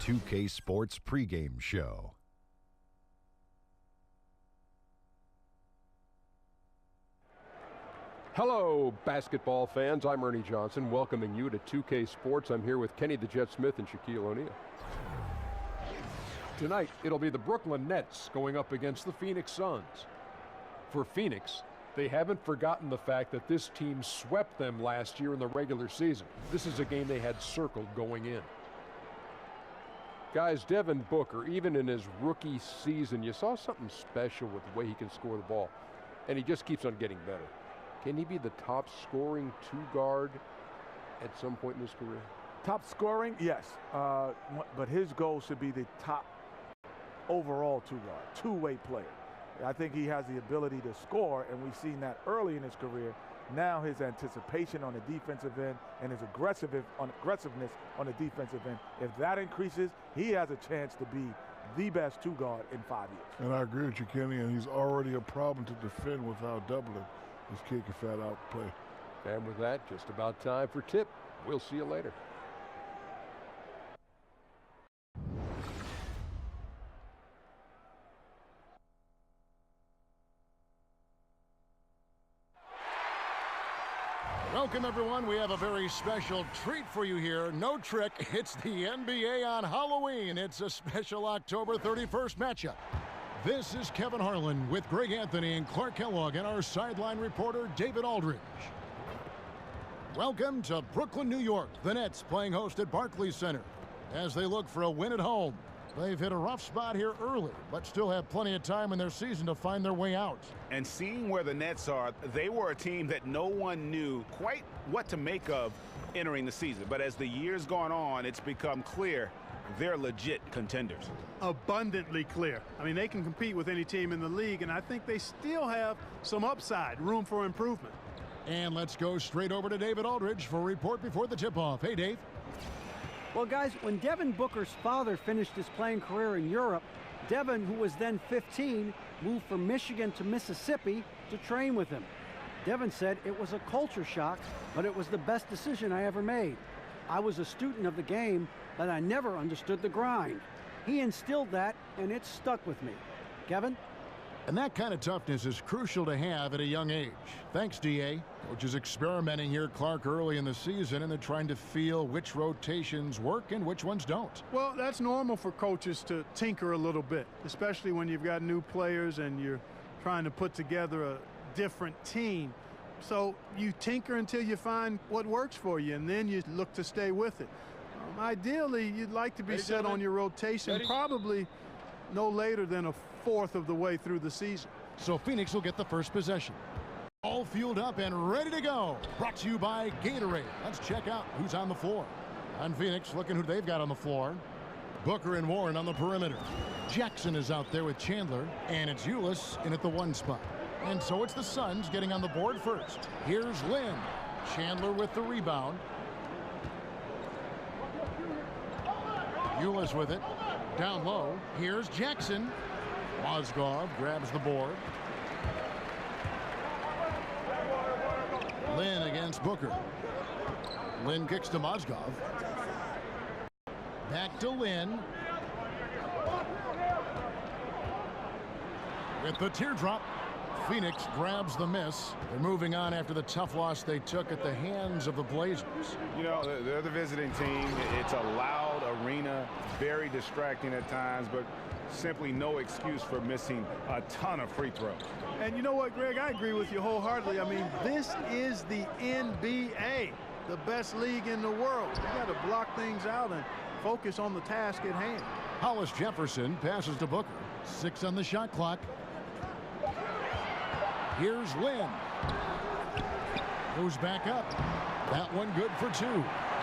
2K Sports pregame show. Hello, basketball fans. I'm Ernie Johnson, welcoming you to 2K Sports. I'm here with Kenny the Jet Smith and Shaquille O'Neal. Tonight, it'll be the Brooklyn Nets going up against the Phoenix Suns. For Phoenix, they haven't forgotten the fact that this team swept them last year in the regular season. This is a game they had circled going in. Guys, Devin Booker, even in his rookie season, you saw something special with the way he can score the ball, and he just keeps on getting better. Can he be the top scoring two-guard at some point in his career? Top scoring, yes, but his goal should be the top overall two-guard, two-way player. I think he has the ability to score, and we've seen that early in his career. Now his anticipation on the defensive end and his aggressiveness on the defensive end, if that increases, he has a chance to be the best two-guard in 5 years. And I agree with you, Kenny, and he's already a problem to defend without doubling. This kid can flat out play. And with that, just about time for tip. We'll see you later. Welcome, everyone. We have a very special treat for you here. No trick, it's the NBA on Halloween. It's a special October 31st matchup. This is Kevin Harlan with Greg Anthony and Clark Kellogg and our sideline reporter, David Aldridge. Welcome to Brooklyn, New York. The Nets playing host at Barclays Center as they look for a win at home. They've hit a rough spot here early, but still have plenty of time in their season to find their way out. And seeing where the Nets are, they were a team that no one knew quite what to make of entering the season. But as the years gone on, it's become clear they're legit contenders. Abundantly clear. I mean, they can compete with any team in the league, and I think they still have some upside, room for improvement. And let's go straight over to David Aldridge for a report before the tip-off. Hey, Dave. Well, guys, when Devin Booker's father finished his playing career in Europe, Devin, who was then 15, moved from Michigan to Mississippi to train with him. Devin said it was a culture shock, but it was the best decision I ever made. I was a student of the game, but I never understood the grind. He instilled that, and it stuck with me. Kevin? And that kind of toughness is crucial to have at a young age. Thanks, D.A. Coach is experimenting here, Clark, early in the season, and they're trying to feel which rotations work and which ones don't. Well, that's normal for coaches to tinker a little bit, especially when you've got new players and you're trying to put together a different team. So you tinker until you find what works for you, and then you look to stay with it. Ideally, you'd like to be set on your rotation probably no later than a fourth of the way through the season. So Phoenix will get the first possession. All fueled up and ready to go. Brought to you by Gatorade. Let's check out who's on the floor. On Phoenix, looking who they've got on the floor. Booker and Warren on the perimeter. Jackson is out there with Chandler, and it's Ulis in at the one spot. And so it's the Suns getting on the board first. Here's Lynn. Chandler with the rebound. Ulis with it. Down low. Here's Jackson. Mozgov grabs the board. Lynn against Booker. Lynn kicks to Mozgov. Back to Lynn. With the teardrop, Phoenix grabs the miss. They're moving on after the tough loss they took at the hands of the Blazers. You know, they're the visiting team. It's a loud arena, very distracting at times, but simply no excuse for missing a ton of free throws. And you know what, Greg? I agree with you wholeheartedly. I mean, this is the NBA, the best league in the world. You got to block things out and focus on the task at hand. Hollis Jefferson passes to Booker. 6 on the shot clock. Here's Lynn. Goes back up. That one good for 2.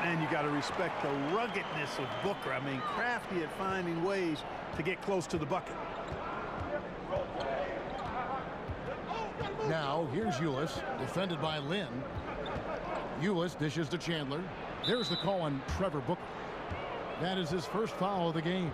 And you got to respect the ruggedness of Booker. I mean, crafty at finding ways to get close to the bucket. Now, here's Ulis, defended by Lynn. Ulis dishes to Chandler. There's the call on Trevor Booker. That is his first foul of the game.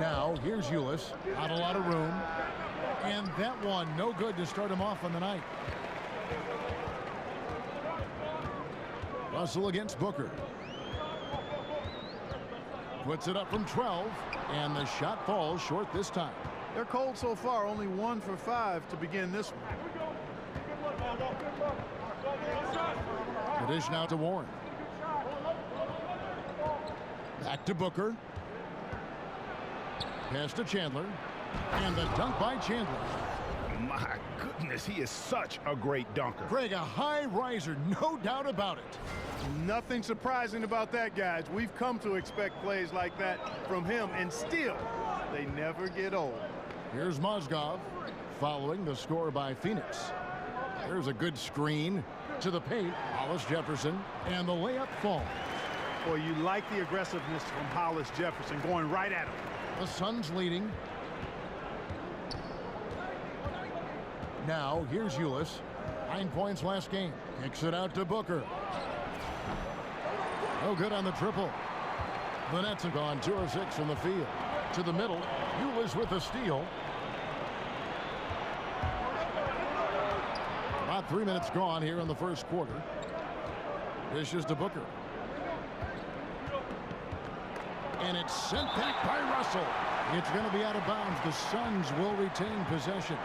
Now, here's Ulis. Not a lot of room. And that one, no good to start him off on the night. Russell against Booker. Puts it up from 12, and the shot falls short this time. They're cold so far, only 1 for 5 to begin this one. The dish now to Warren. Back to Booker. Pass to Chandler. And the dunk by Chandler. My goodness, he is such a great dunker. Greg, a high riser, no doubt about it. Nothing surprising about that, guys. We've come to expect plays like that from him, and still, they never get old. Here's Mozgov following the score by Phoenix. There's a good screen to the paint. Hollis Jefferson, and the layup falls. Boy, you like the aggressiveness from Hollis Jefferson going right at him. The Suns leading. Now, here's Ulis. 9 points last game. Kicks it out to Booker. No good on the triple. The Nets have gone 2 of 6 from the field. To the middle. Ulis with a steal. About 3 minutes gone here in the first quarter. Dishes to Booker. And it's sent back by Russell. It's going to be out of bounds. The Suns will retain possession.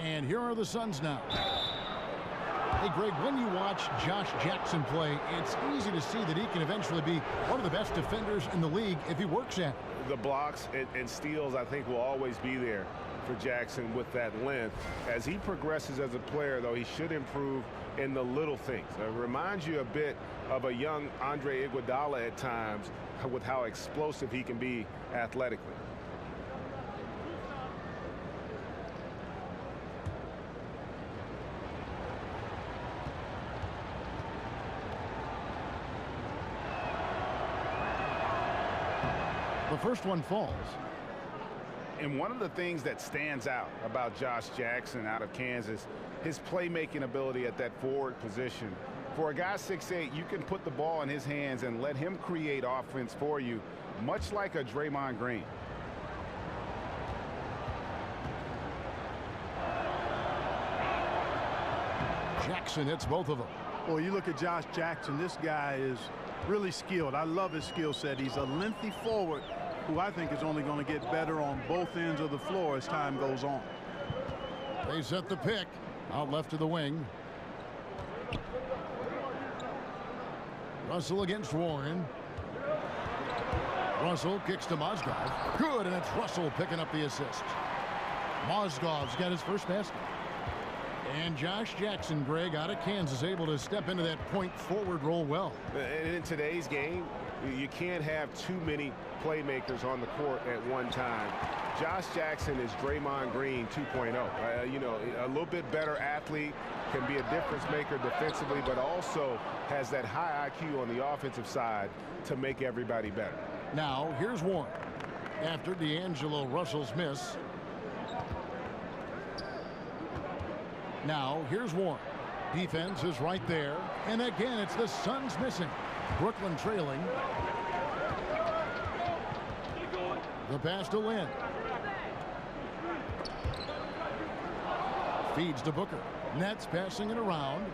And here are the Suns now. Hey, Greg, when you watch Josh Jackson play, it's easy to see that he can eventually be one of the best defenders in the league if he works at it. The blocks and steals, I think, will always be there for Jackson with that length. As he progresses as a player, though, he should improve in the little things. It reminds you a bit of a young Andre Iguodala at times with how explosive he can be athletically. The first one falls. And one of the things that stands out about Josh Jackson out of Kansas, his playmaking ability at that forward position. For a guy 6'8", you can put the ball in his hands and let him create offense for you, much like a Draymond Green. Jackson hits both of them. Well, you look at Josh Jackson, this guy is really skilled. I love his skill set. He's a lengthy forward who I think is only going to get better on both ends of the floor as time goes on. They set the pick out left to the wing. Russell against Warren. Russell kicks to Mozgov. Good, and it's Russell picking up the assist. Mozgov's got his first basket. And Josh Jackson, Greg, out of Kansas, able to step into that point forward role well. And in today's game, you can't have too many playmakers on the court at one time. Josh Jackson is Draymond Green 2.0. You know, a little bit better athlete, can be a difference maker defensively, but also has that high IQ on the offensive side to make everybody better. Now, here's Warren. After D'Angelo Russell's miss. Now, here's Warren. Defense is right there. And again, it's the Suns missing. Brooklyn trailing. The pass to Lynn. Feeds to Booker. Nets passing it around.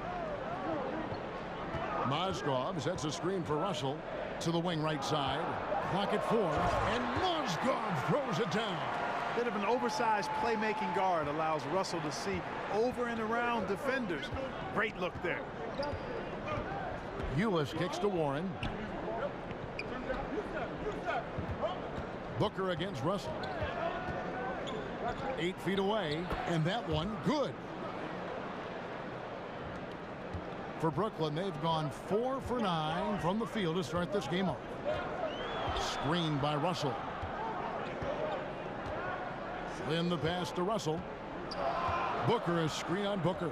Mozgov sets a screen for Russell to the wing right side. Clock at 4. And Mozgov throws it down. Bit of an oversized playmaking guard allows Russell to see over and around defenders. Great look there. Ulis kicks to Warren. Booker against Russell. 8 feet away, and that one good. For Brooklyn, they've gone 4 for 9 from the field to start this game off. Screened by Russell. Then the pass to Russell. Booker is screen on Booker.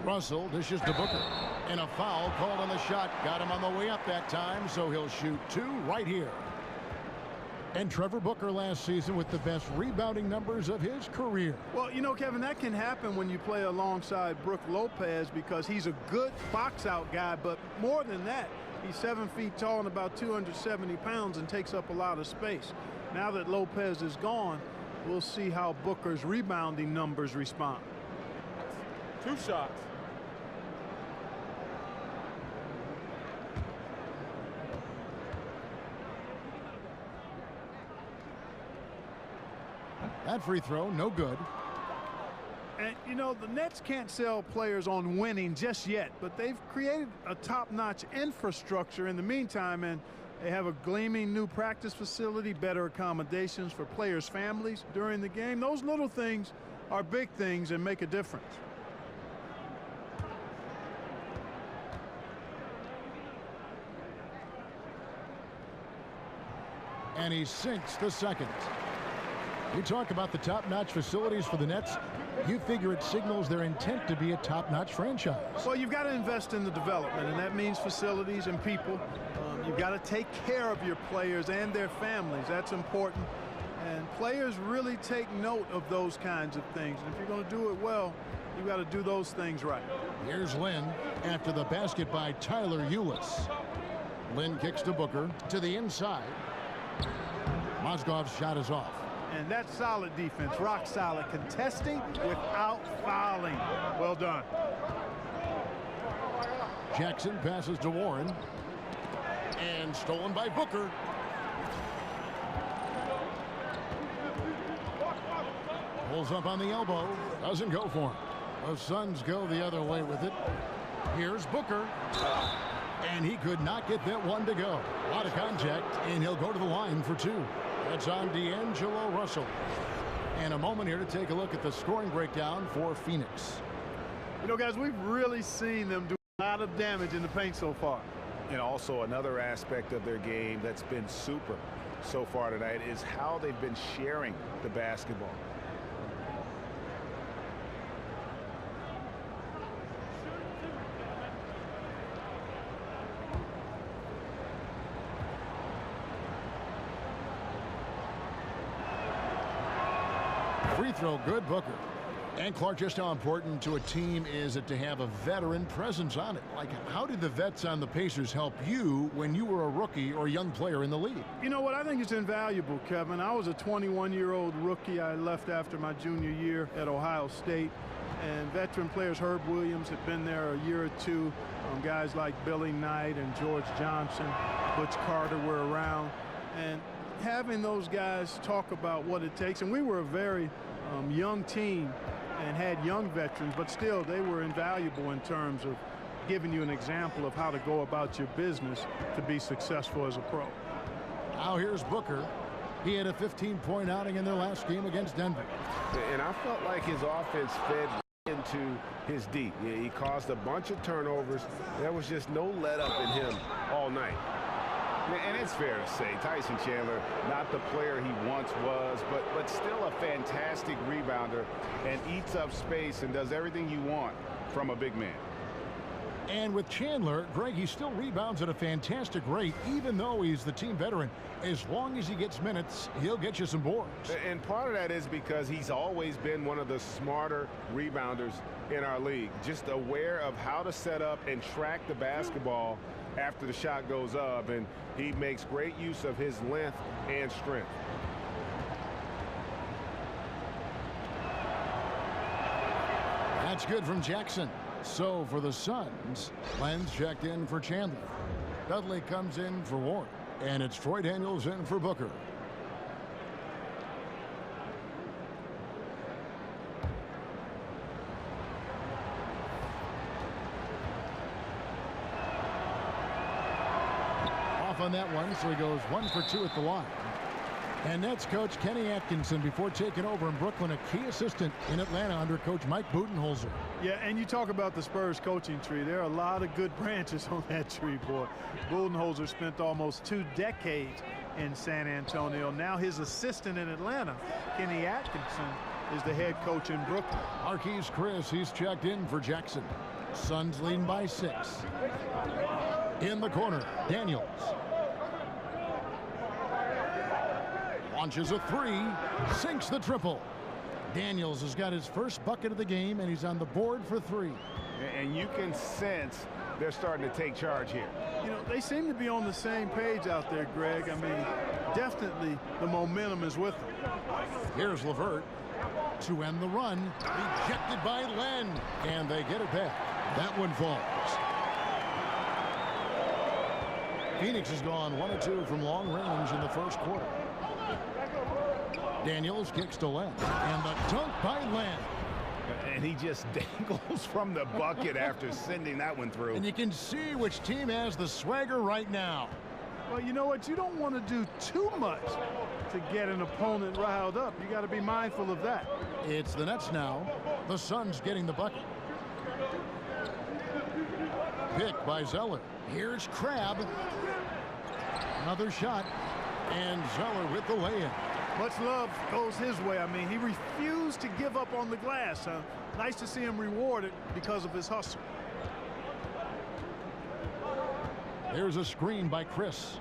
Russell dishes to Booker. And a foul called on the shot. Got him on the way up that time, so he'll shoot 2 right here. And Trevor Booker last season with the best rebounding numbers of his career. Well, you know, Kevin, that can happen when you play alongside Brook Lopez because he's a good box-out guy, but more than that, he's 7 feet tall and about 270 pounds and takes up a lot of space. Now that Lopez is gone, we'll see how Booker's rebounding numbers respond. 2 shots. That free throw, no good. And, you know, the Nets can't sell players on winning just yet, but they've created a top-notch infrastructure in the meantime, and they have a gleaming new practice facility, better accommodations for players' families during the game. Those little things are big things and make a difference. And he sinks the second. You talk about the top-notch facilities for the Nets. You figure it signals their intent to be a top-notch franchise. Well, you've got to invest in the development, and that means facilities and people. You've got to take care of your players and their families. That's important. And players really take note of those kinds of things. And if you're going to do it well, you've got to do those things right. Here's Lynn after the basket by Tyler Ulis. Lynn kicks to Booker to the inside. Mozgov's shot is off. And that's solid defense, rock solid, contesting without fouling. Well done. Jackson passes to Warren. And stolen by Booker. Pulls up on the elbow. Doesn't go for him. The Suns go the other way with it. Here's Booker. And he could not get that one to go. A lot of contact, and he'll go to the line for 2. That's on D'Angelo Russell. And a moment here to take a look at the scoring breakdown for Phoenix. You know, guys, we've really seen them do a lot of damage in the paint so far. And also another aspect of their game that's been super so far tonight is how they've been sharing the basketball. Free throw good, Booker. And Clark, just how important to a team is it to have a veteran presence on it? Like, how did the vets on the Pacers help you when you were a rookie or a young player in the league? You know what? I think it's invaluable, Kevin. I was a 21-year-old rookie. I left after my junior year at Ohio State. And veteran players, Herb Williams, had been there a year or two. Guys like Billy Knight and George Johnson, Butch Carter were around. And having those guys talk about what it takes. And we were a very young team and had young veterans, but still they were invaluable in terms of giving you an example of how to go about your business to be successful as a pro. Now here's Booker. He had a 15-point outing in their last game against Denver. And I felt like his offense fed into his D. He caused a bunch of turnovers. There was just no let up in him all night. And it's fair to say Tyson Chandler, not the player he once was, but still a fantastic rebounder and eats up space and does everything you want from a big man. And with Chandler, Greg, he still rebounds at a fantastic rate, even though he's the team veteran. As long as he gets minutes, he'll get you some boards. And part of that is because he's always been one of the smarter rebounders in our league, just aware of how to set up and track the basketball after the shot goes up, and he makes great use of his length and strength. That's good from Jackson. So for the Suns, Lenz checked in for Chandler. Dudley comes in for Warren, and it's Troy Daniels in for Booker. On that one, so he goes 1 for 2 at the line. And Nets coach Kenny Atkinson, before taking over in Brooklyn, a key assistant in Atlanta under coach Mike Budenholzer. Yeah, and you talk about the Spurs coaching tree. There are a lot of good branches on that tree, boy. Budenholzer spent almost 2 decades in San Antonio. Now his assistant in Atlanta, Kenny Atkinson, is the head coach in Brooklyn. Marquise Chris, he's checked in for Jackson. Suns lead by 6. In the corner, Daniels. Launches a three. Sinks the triple. Daniels has got his first bucket of the game, and he's on the board for three. And you can sense they're starting to take charge here. You know, they seem to be on the same page out there, Greg. I mean, definitely the momentum is with them. Here's LeVert to end the run. Rejected by Len, and they get it back. That one falls. Phoenix has gone 1 of 2 from long range in the first quarter. Daniels kicks to Len, and the dunk by Len. And he just dangles from the bucket after sending that one through. And you can see which team has the swagger right now. Well, you know what? You don't want to do too much to get an opponent riled up. You got to be mindful of that. It's the Nets now. The Suns getting the bucket. Pick by Zeller. Here's Crabbe. Another shot. And Zeller with the lay-in. Much love goes his way. I mean, he refused to give up on the glass. Nice to see him rewarded because of his hustle. There's a screen by Chris.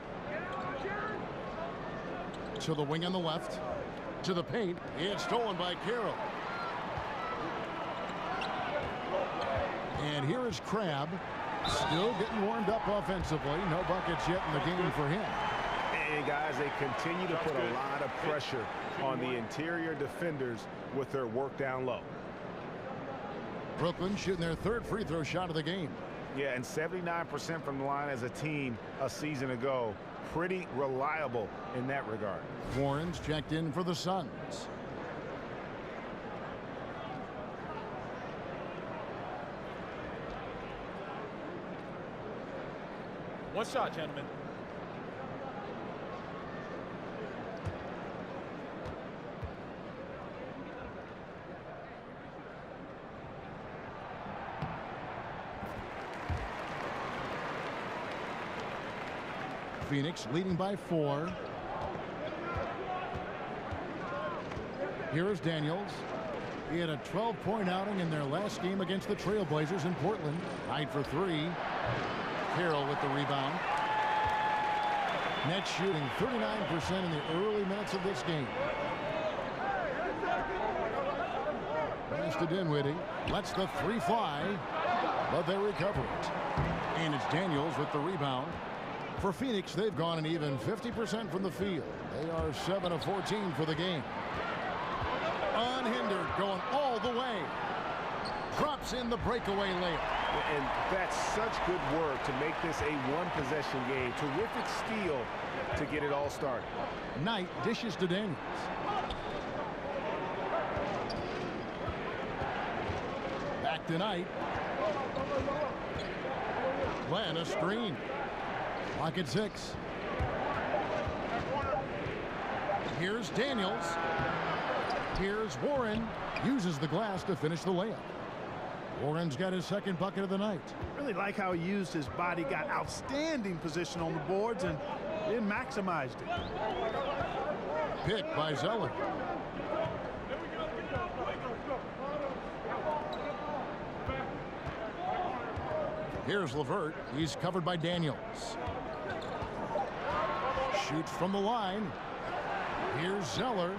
To the wing on the left. To the paint. It's stolen by Carroll. And here is Crabbe. Still getting warmed up offensively. No buckets yet in the game for him. And guys, they continue to put a lot of pressure on the interior defenders with their work down low. Brooklyn shooting their third free throw shot of the game. Yeah, and 79% from the line as a team a season ago. Pretty reliable in that regard. Warren's checked in for the Suns. One shot, gentlemen. Phoenix leading by 4. Here is Daniels. He had a 12-point outing in their last game against the Trailblazers in Portland. Tied for 3. Carroll with the rebound. Nets shooting 39% in the early minutes of this game. Pass to Dinwiddie. Lets the 3 fly, but they recover it. And it's Daniels with the rebound. For Phoenix, they've gone an even 50% from the field. They are 7 of 14 for the game. Unhindered, going all the way. Drops in the breakaway layup. And that's such good work to make this a one-possession game. Terrific steal to get it all started. Knight dishes to Daniels. Back to Knight. Glenn, a screen. Clock at 6. Here's Daniels. Here's Warren. Uses the glass to finish the layup. Warren's got his second bucket of the night. Really like how he used his body, got outstanding position on the boards, and then maximized it. Pick by Zeller. Here's LeVert. He's covered by Daniels. Shoots from the line. Here's Zeller.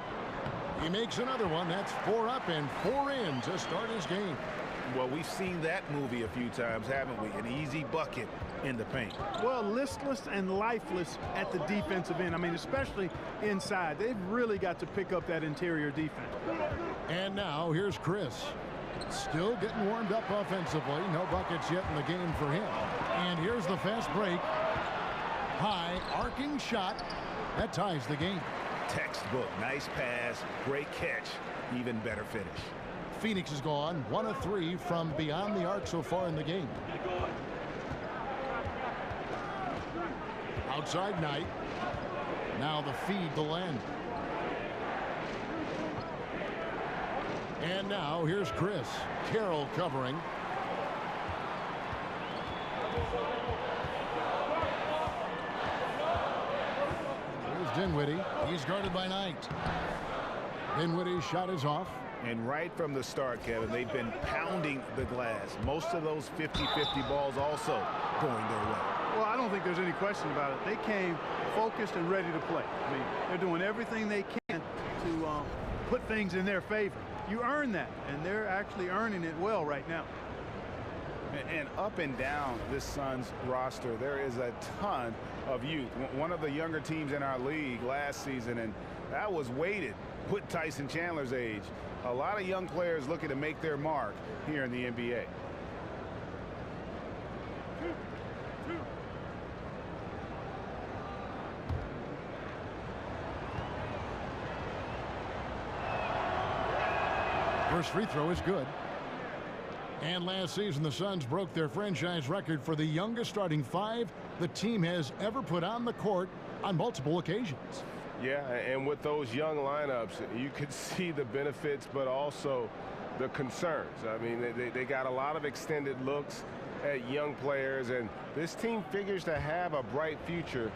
He makes another one. That's 4 up and 4 in to start his game. Well, we've seen that movie a few times, haven't we? An easy bucket in the paint. Well, listless and lifeless at the defensive end. I mean, especially inside. They've really got to pick up that interior defense. And now here's Chris. Still getting warmed up offensively. No buckets yet in the game for him. And here's the fast break. High arcing shot. That ties the game. Textbook. Nice pass. Great catch. Even better finish. Phoenix has gone 1 of 3 from beyond the arc so far in the game. Outside Knight. Now the feed to Len. And now here's Chris. Carroll covering. Here's Dinwiddie. He's guarded by Knight. Dinwiddie's shot is off. And right from the start, Kevin, they've been pounding the glass. Most of those 50-50 balls also going their way. Well, I don't don't think there's any question about it. They came focused and ready to play. I mean, they're doing everything they can to put things in their favor. You earn that, and they're actually earning it well right now. And up and down this Suns roster, there is a ton of youth. One of the younger teams in our league last season, and that was weighted with Tyson Chandler's age. A lot of young players looking to make their mark here in the NBA. First free throw is good. And last season, the Suns broke their franchise record for the youngest starting five the team has ever put on the court on multiple occasions. Yeah, and with those young lineups, you could see the benefits, but also the concerns. I mean, they got a lot of extended looks at young players, and this team figures to have a bright future.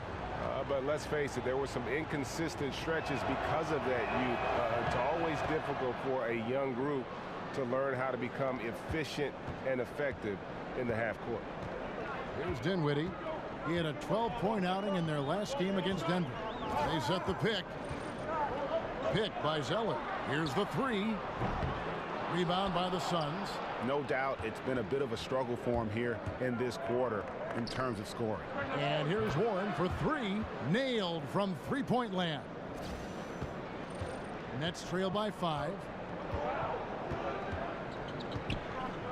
But let's face it, there were some inconsistent stretches because of that youth. It's always difficult for a young group to learn how to become efficient and effective in the half court. Here's Dinwiddie. He had a 12-point outing in their last game against Denver. They set the pick. Pick by Zeller. Here's the three. Rebound by the Suns. No doubt it's been a bit of a struggle for him here in this quarter in terms of scoring. And here's Warren for three. Nailed from three-point land. Nets trail by 5.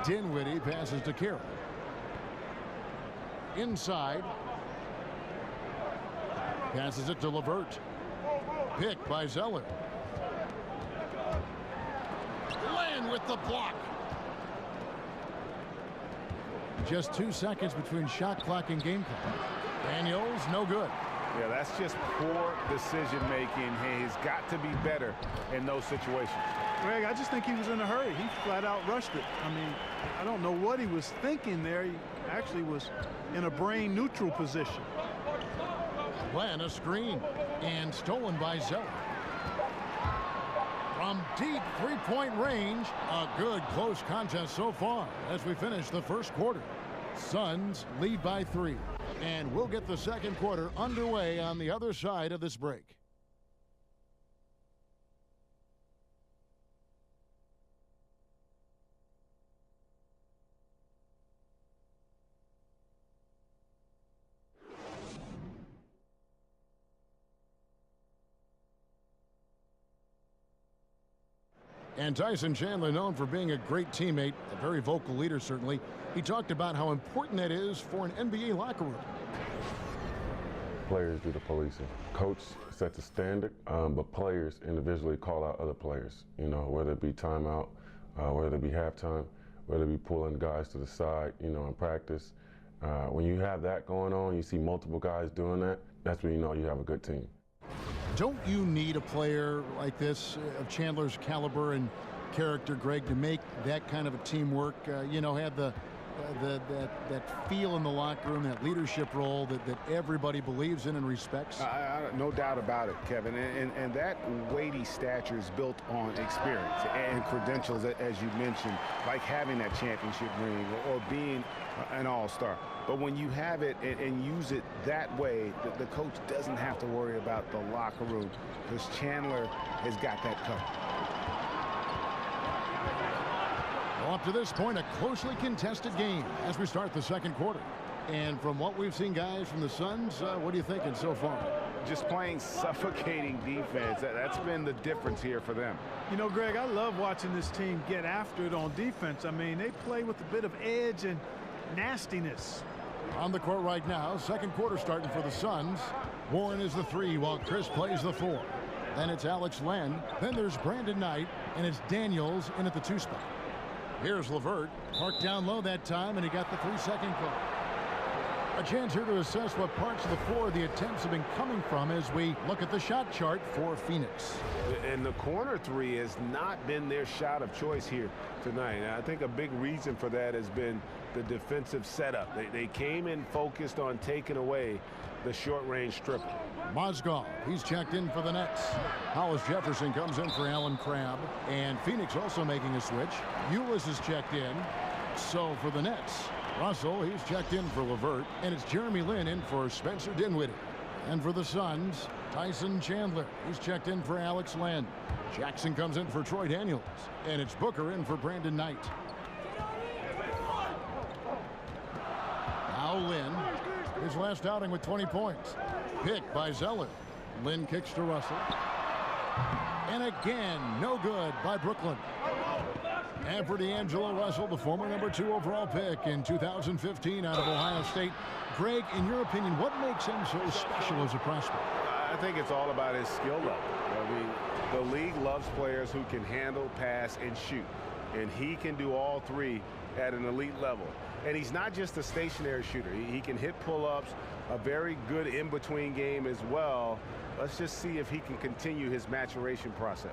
Dinwiddie passes to Carroll. Inside. Passes it to LeVert. Pick by Zeller. Land with the block. Just 2 seconds between shot clock and game clock. Daniels, no good. Yeah, that's just poor decision making. He's got to be better in those situations. Greg, I just think he was in a hurry. He flat out rushed it. I mean, I don't know what he was thinking there. He actually was in a brain neutral position. Glenn, a screen, and stolen by Zeller. From deep three-point range, a good close contest so far as we finish the first quarter. Suns lead by 3, and we'll get the second quarter underway on the other side of this break. And Tyson Chandler, known for being a great teammate, a very vocal leader certainly. He talked about how important that is for an NBA locker room. Players do the policing. Coach sets a standard, but players individually call out other players. You know, whether it be timeout, whether it be halftime, whether it be pulling guys to the side, you know, in practice. When you have that going on, you see multiple guys doing that, that's when you know you have a good team. Don't you need a player like this of Chandler's caliber and character, Greg, to make that kind of a teamwork? You know, have that feel in the locker room, that leadership role that everybody believes in and respects? No doubt about it, Kevin. And that weighty stature is built on experience and credentials, as you mentioned, like having that championship ring or being an all-star. But when you have it and use it that way, the coach doesn't have to worry about the locker room because Chandler has got that covered. Well, up to this point, a closely contested game as we start the second quarter. And from what we've seen, guys, from the Suns, what are you thinking so far? Just playing suffocating defense. That's been the difference here for them. You know, Greg, I love watching this team get after it on defense. I mean, they play with a bit of edge and nastiness. On the court right now, second quarter starting for the Suns. Warren is the 3 while Chris plays the 4. Then it's Alex Len. Then there's Brandon Knight, and it's Daniels in at the 2 spot. Here's LeVert. Parked down low that time, and he got the 3-second call. A chance here to assess what parts of the floor the attempts have been coming from as we look at the shot chart for Phoenix. And the corner 3 has not been their shot of choice here tonight. And I think a big reason for that has been the defensive setup. They came in focused on taking away the short-range triple. Mozgov, he's checked in for the Nets. Hollis Jefferson comes in for Allen Crabbe. And Phoenix also making a switch. Ulis is checked in. So for the Nets, Russell, he's checked in for Levert, and it's Jeremy Lin in for Spencer Dinwiddie. And for the Suns, Tyson Chandler, he's checked in for Alex Len. Jackson comes in for Troy Daniels, and it's Booker in for Brandon Knight. Now Lin, his last outing with 20 points. Pick by Zeller. Lin kicks to Russell. And again, no good by Brooklyn. And for D'Angelo Russell, the former #2 overall pick in 2015 out of Ohio State. Greg, in your opinion, what makes him so special as a prospect? I think it's all about his skill level. I mean, the league loves players who can handle, pass, and shoot. And he can do all three at an elite level. And he's not just a stationary shooter. He can hit pull-ups, a very good in-between game as well. Let's just see if he can continue his maturation process.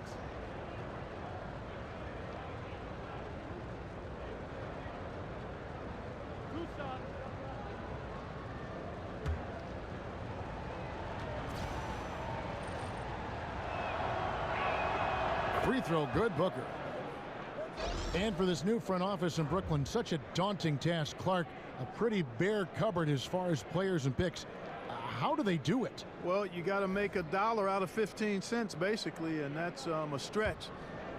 Free throw good, Booker. And for this new front office in Brooklyn, such a daunting task. Clark, a pretty bare cupboard as far as players and picks. How do they do it? Well, you got to make $1 out of 15 cents, basically, and that's a stretch.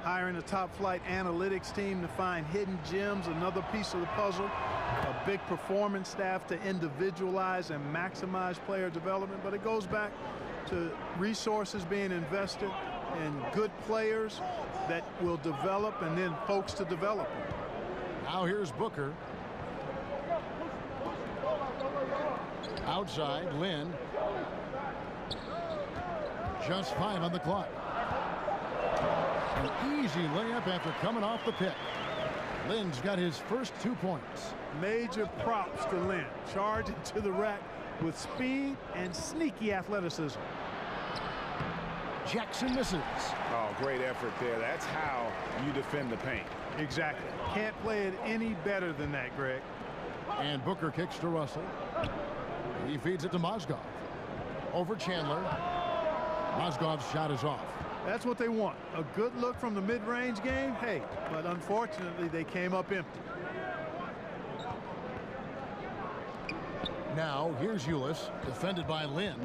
Hiring a top-flight analytics team to find hidden gems, another piece of the puzzle. A big performance staff to individualize and maximize player development. But it goes back to resources being invested in good players that will develop, and then folks to develop them. Now here's Booker. Outside, Lin. Just 5 on the clock. An easy layup after coming off the pick. Lin's got his first 2 points. Major props to Lin. Charging to the rack with speed and sneaky athleticism. Jackson misses. Oh, great effort there. That's how you defend the paint. Exactly. Can't play it any better than that, Greg. And Booker kicks to Russell. He feeds it to Mozgov. Over Chandler. Mozgov's shot is off. That's what they want. A good look from the mid-range game. Hey, but unfortunately, they came up empty. Now, here's Ulis, defended by Lin.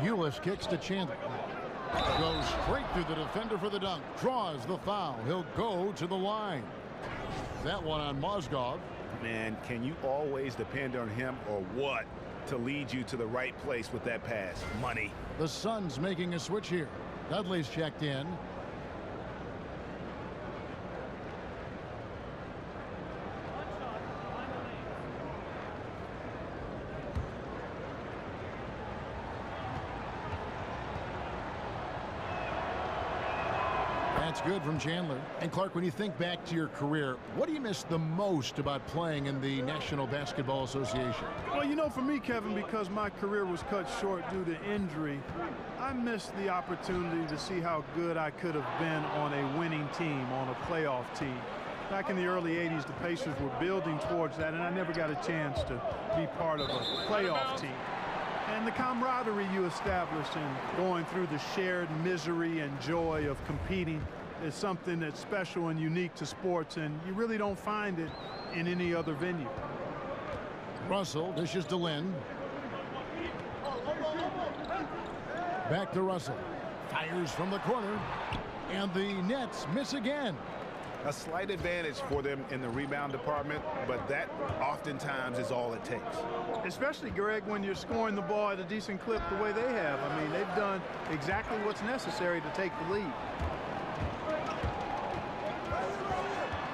Ulis kicks to Chandler. Goes straight through the defender for the dunk. Draws the foul. He'll go to the line. That one on Mozgov. Man, can you always depend on him or what to lead you to the right place with that pass? Money. The Suns making a switch here. Dudley's checked in. That's good from Chandler. And Clark, when you think back to your career, what do you miss the most about playing in the National Basketball Association? Well, you know, for me, Kevin, because my career was cut short due to injury, I missed the opportunity to see how good I could have been on a winning team, on a playoff team. Back in the early 80s, the Pacers were building towards that, and I never got a chance to be part of a playoff team. And the camaraderie you establish in going through the shared misery and joy of competing is something that's special and unique to sports, and you really don't find it in any other venue. Russell dishes to Lin. Back to Russell. Fires from the corner. And the Nets miss again. A slight advantage for them in the rebound department, but that oftentimes is all it takes. Especially, Greg, when you're scoring the ball at a decent clip the way they have. I mean, they've done exactly what's necessary to take the lead.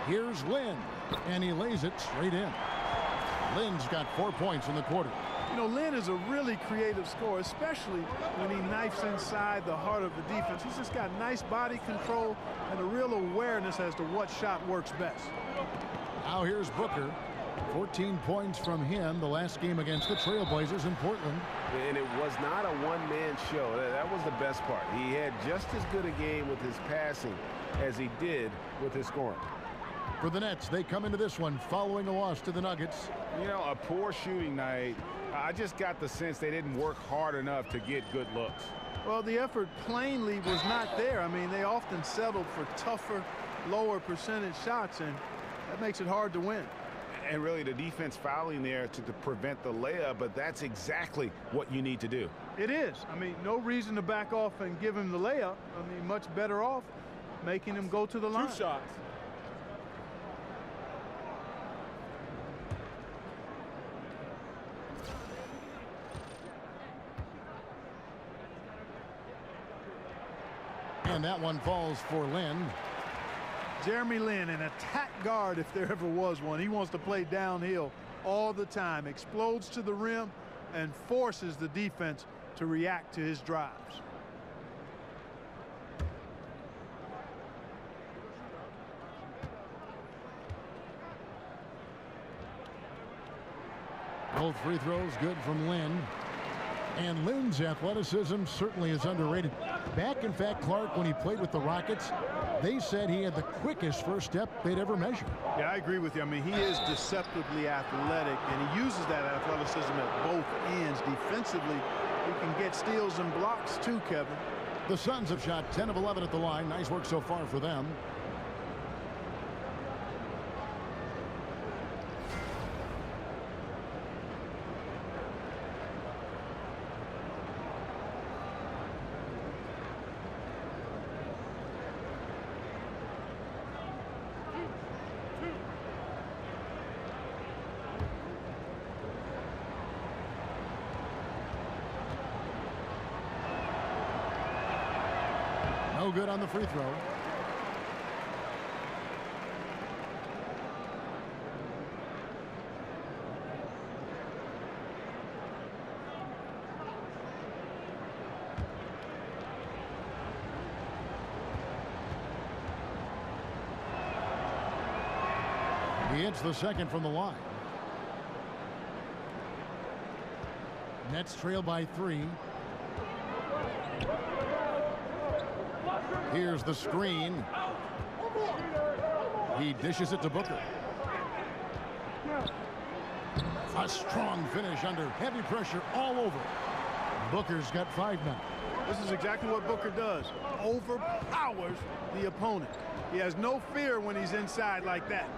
Here's Lin, and he lays it straight in. Lin's got 4 points in the quarter. You know, Lin is a really creative scorer, especially when he knifes inside the heart of the defense. He's just got nice body control and a real awareness as to what shot works best. Now here's Booker. 14 points from him the last game against the Trailblazers in Portland. And it was not a one-man show. That was the best part. He had just as good a game with his passing as he did with his scoring. For the Nets, they come into this one following a loss to the Nuggets. You know, a poor shooting night. I just got the sense they didn't work hard enough to get good looks. Well, the effort plainly was not there. I mean, they often settled for tougher, lower percentage shots, and that makes it hard to win. And really the defense fouling there to prevent the layup, but that's exactly what you need to do. It is. I mean, no reason to back off and give him the layup. I mean, much better off making him go to the line. 2 shots. And that one falls for Lin. Jeremy Lin, an attack guard if there ever was one. He wants to play downhill all the time, explodes to the rim and forces the defense to react to his drives. Both free throws good from Lin. And Lin's athleticism certainly is underrated. Back, in fact, Clark, when he played with the Rockets, they said he had the quickest first step they'd ever measured. Yeah, I agree with you. I mean, he is deceptively athletic, and he uses that athleticism at both ends. Defensively, he can get steals and blocks too, Kevin. The Suns have shot 10 of 11 at the line. Nice work so far for them. No good on the free throw. He hits the second from the line. Nets trail by 3. Here's the screen. He dishes it to Booker. A strong finish under heavy pressure all over. Booker's got 5 now. This is exactly what Booker does. Overpowers the opponent. He has no fear when he's inside like that.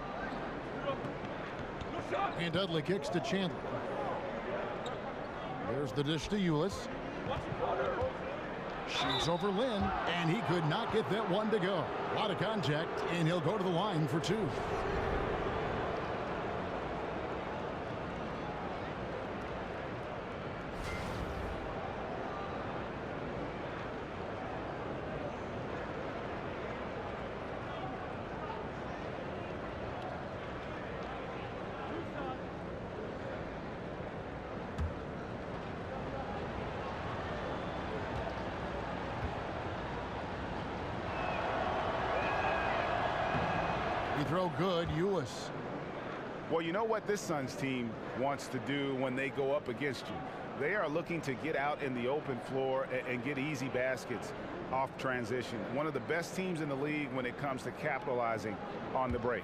And Dudley kicks to Chandler. There's the dish to Ulis. Shoots over Lin, and he could not get that one to go. A lot of contact, and he'll go to the line for 2. Throw good, Ulis. Well, you know what this Suns team wants to do when they go up against you? They are looking to get out in the open floor and get easy baskets off transition. One of the best teams in the league when it comes to capitalizing on the break.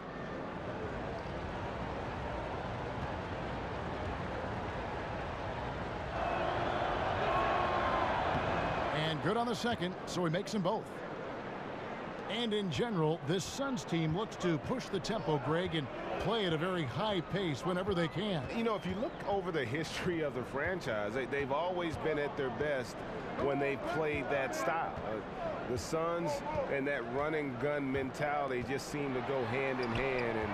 And good on the second, so he makes them both. And in general, this Suns team looks to push the tempo, Greg, and play at a very high pace whenever they can. You know, if you look over the history of the franchise, they've always been at their best when they played that style. The Suns and that run and gun mentality just seem to go hand in hand. And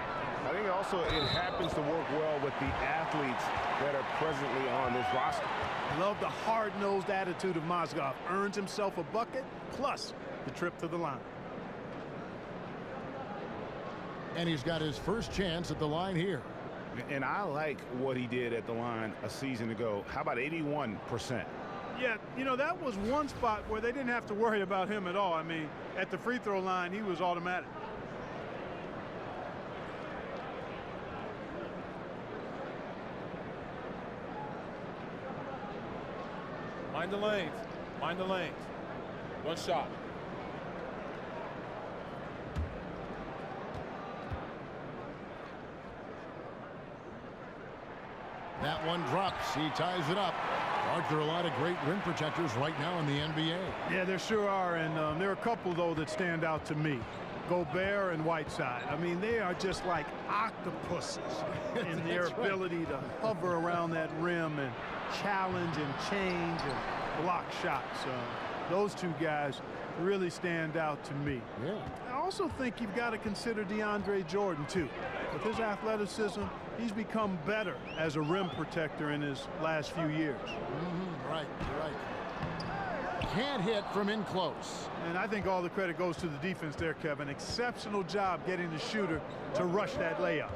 I think also it happens to work well with the athletes that are presently on this roster. Love the hard-nosed attitude of Mozgov. Earns himself a bucket, plus the trip to the line. And he's got his first chance at the line here. And I like what he did at the line a season ago. How about 81%? Yeah, you know, that was one spot where they didn't have to worry about him at all. I mean, at the free throw line, he was automatic. Mind the lanes. Mind the lanes. 1 shot. That one drops. He ties it up. Aren't there a lot of great rim protectors right now in the NBA? Yeah, there sure are, and there are a couple, though, that stand out to me. Gobert and Whiteside. I mean, they are just like octopuses in their ability to hover around that rim and challenge and change and block shots. Those two guys really stand out to me. Yeah. I also think you've got to consider DeAndre Jordan, too. With his athleticism, he's become better as a rim protector in his last few years. Right. Can't hit from in close. And I think all the credit goes to the defense there, Kevin. Exceptional job getting the shooter to rush that layup.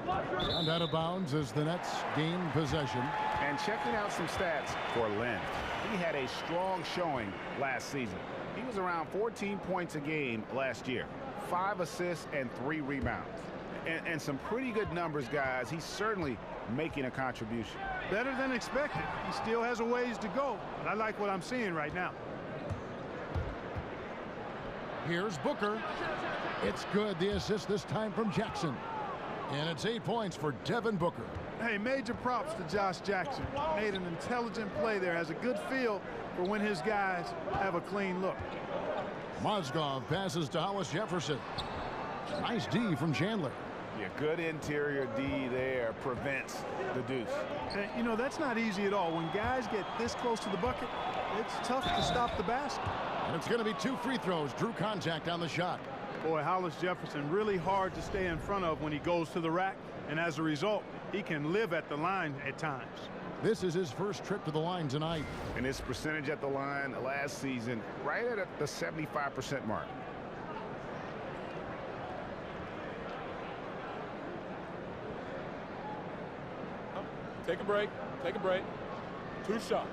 And out of bounds as the Nets gain possession. And checking out some stats for Len. He had a strong showing last season. He was around 14 points a game last year, 5 assists and 3 rebounds. And some pretty good numbers, guys. He's certainly making a contribution. Better than expected. He still has a ways to go, but I like what I'm seeing right now. Here's Booker. It's good. The assist this time from Jackson. And it's 8 points for Devin Booker. Hey, major props to Josh Jackson. Made an intelligent play there. Has a good feel for when his guys have a clean look. Mozgov passes to Hollis Jefferson. Nice D from Chandler. Yeah, good interior D there prevents the deuce. And, you know, that's not easy at all. When guys get this close to the bucket, it's tough to stop the basket. And it's going to be 2 free throws. Drew contact on the shot. Boy, Hollis Jefferson really hard to stay in front of when he goes to the rack. And as a result, he can live at the line at times. This is his first trip to the line tonight. And his percentage at the line last season, right at the 75% mark. Take a break. Take a break. 2 shots.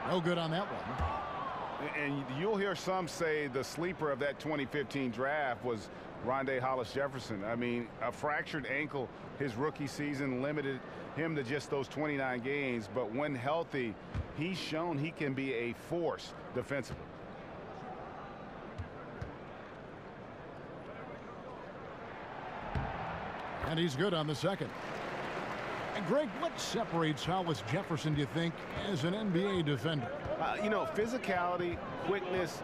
No good on that one. And you'll hear some say the sleeper of that 2015 draft was Rondé Hollis Jefferson. I mean, a fractured ankle his rookie season limited him to just those 29 games. But when healthy, he's shown he can be a force defensively. And he's good on the second. And Greg, what separates Hollis Jefferson, do you think, as an NBA defender? You know, physicality, quickness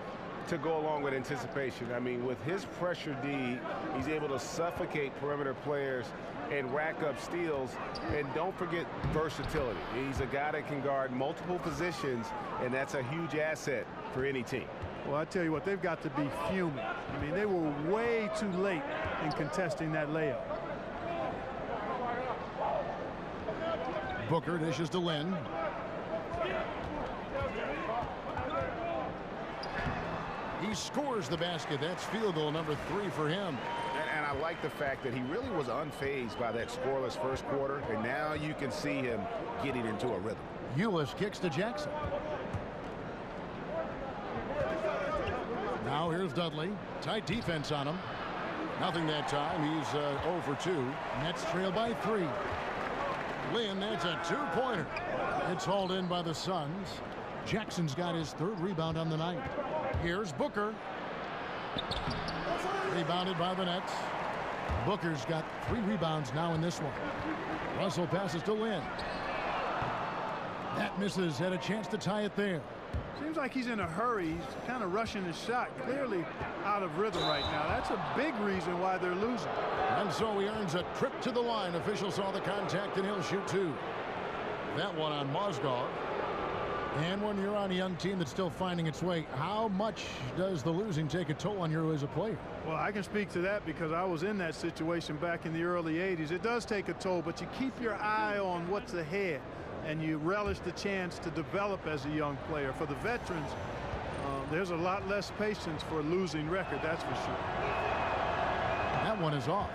to go along with anticipation. I mean, with his pressure D, he's able to suffocate perimeter players and rack up steals. And don't forget versatility. He's a guy that can guard multiple positions, and that's a huge asset for any team. Well, I tell you what, they've got to be fuming. I mean, they were way too late in contesting that layup. Booker dishes to Lynn. He scores the basket. That's field goal number 3 for him. And I like the fact that he really was unfazed by that scoreless first quarter, and now you can see him getting into a rhythm. Ulis kicks to Jackson. Now here's Dudley. Tight defense on him. Nothing that time. He's 0 for 2. Nets trail by 3. Lynn, that's a 2-pointer. It's hauled in by the Suns. Jackson's got his 3rd rebound on the night. Here's Booker. Rebounded by the Nets. Booker's got 3 rebounds now in this one. Russell passes to Lynn. That misses. Had a chance to tie it there. Seems like he's in a hurry. He's kind of rushing his shot. Clearly out of rhythm right now. That's a big reason why they're losing. And so he earns a trip to the line. Officials saw the contact, and he'll shoot 2. That one on Mozgov. And when you're on a young team that's still finding its way, how much does the losing take a toll on you as a player? Well, I can speak to that because I was in that situation back in the early 80s. It does take a toll, but you keep your eye on what's ahead, and you relish the chance to develop as a young player. For the veterans, there's a lot less patience for a losing record, that's for sure. That one is off.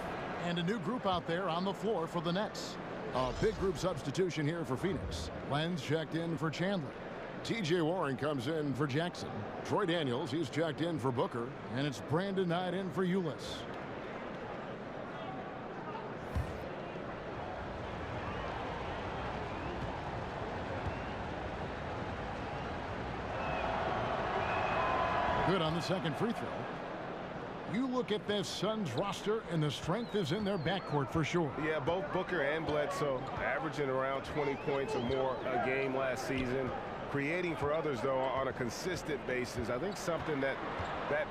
And a new group out there on the floor for the Nets. A big group substitution here for Phoenix. Lenz checked in for Chandler. TJ Warren comes in for Jackson. Troy Daniels, he's checked in for Booker. And it's Brandon Knight in for Ulis. Good on the second free throw. You look at this Suns roster, and the strength is in their backcourt for sure. Yeah, both Booker and Bledsoe averaging around 20 points or more a game last season. Creating for others, though, on a consistent basis. I think something that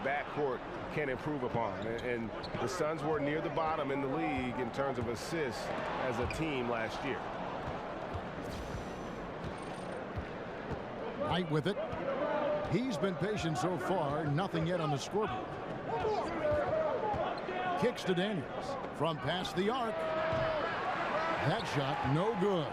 backcourt can improve upon. And the Suns were near the bottom in the league in terms of assists as a team last year. Knight with it. He's been patient so far. Nothing yet on the scoreboard. Kicks to Daniels from past the arc. That shot no good.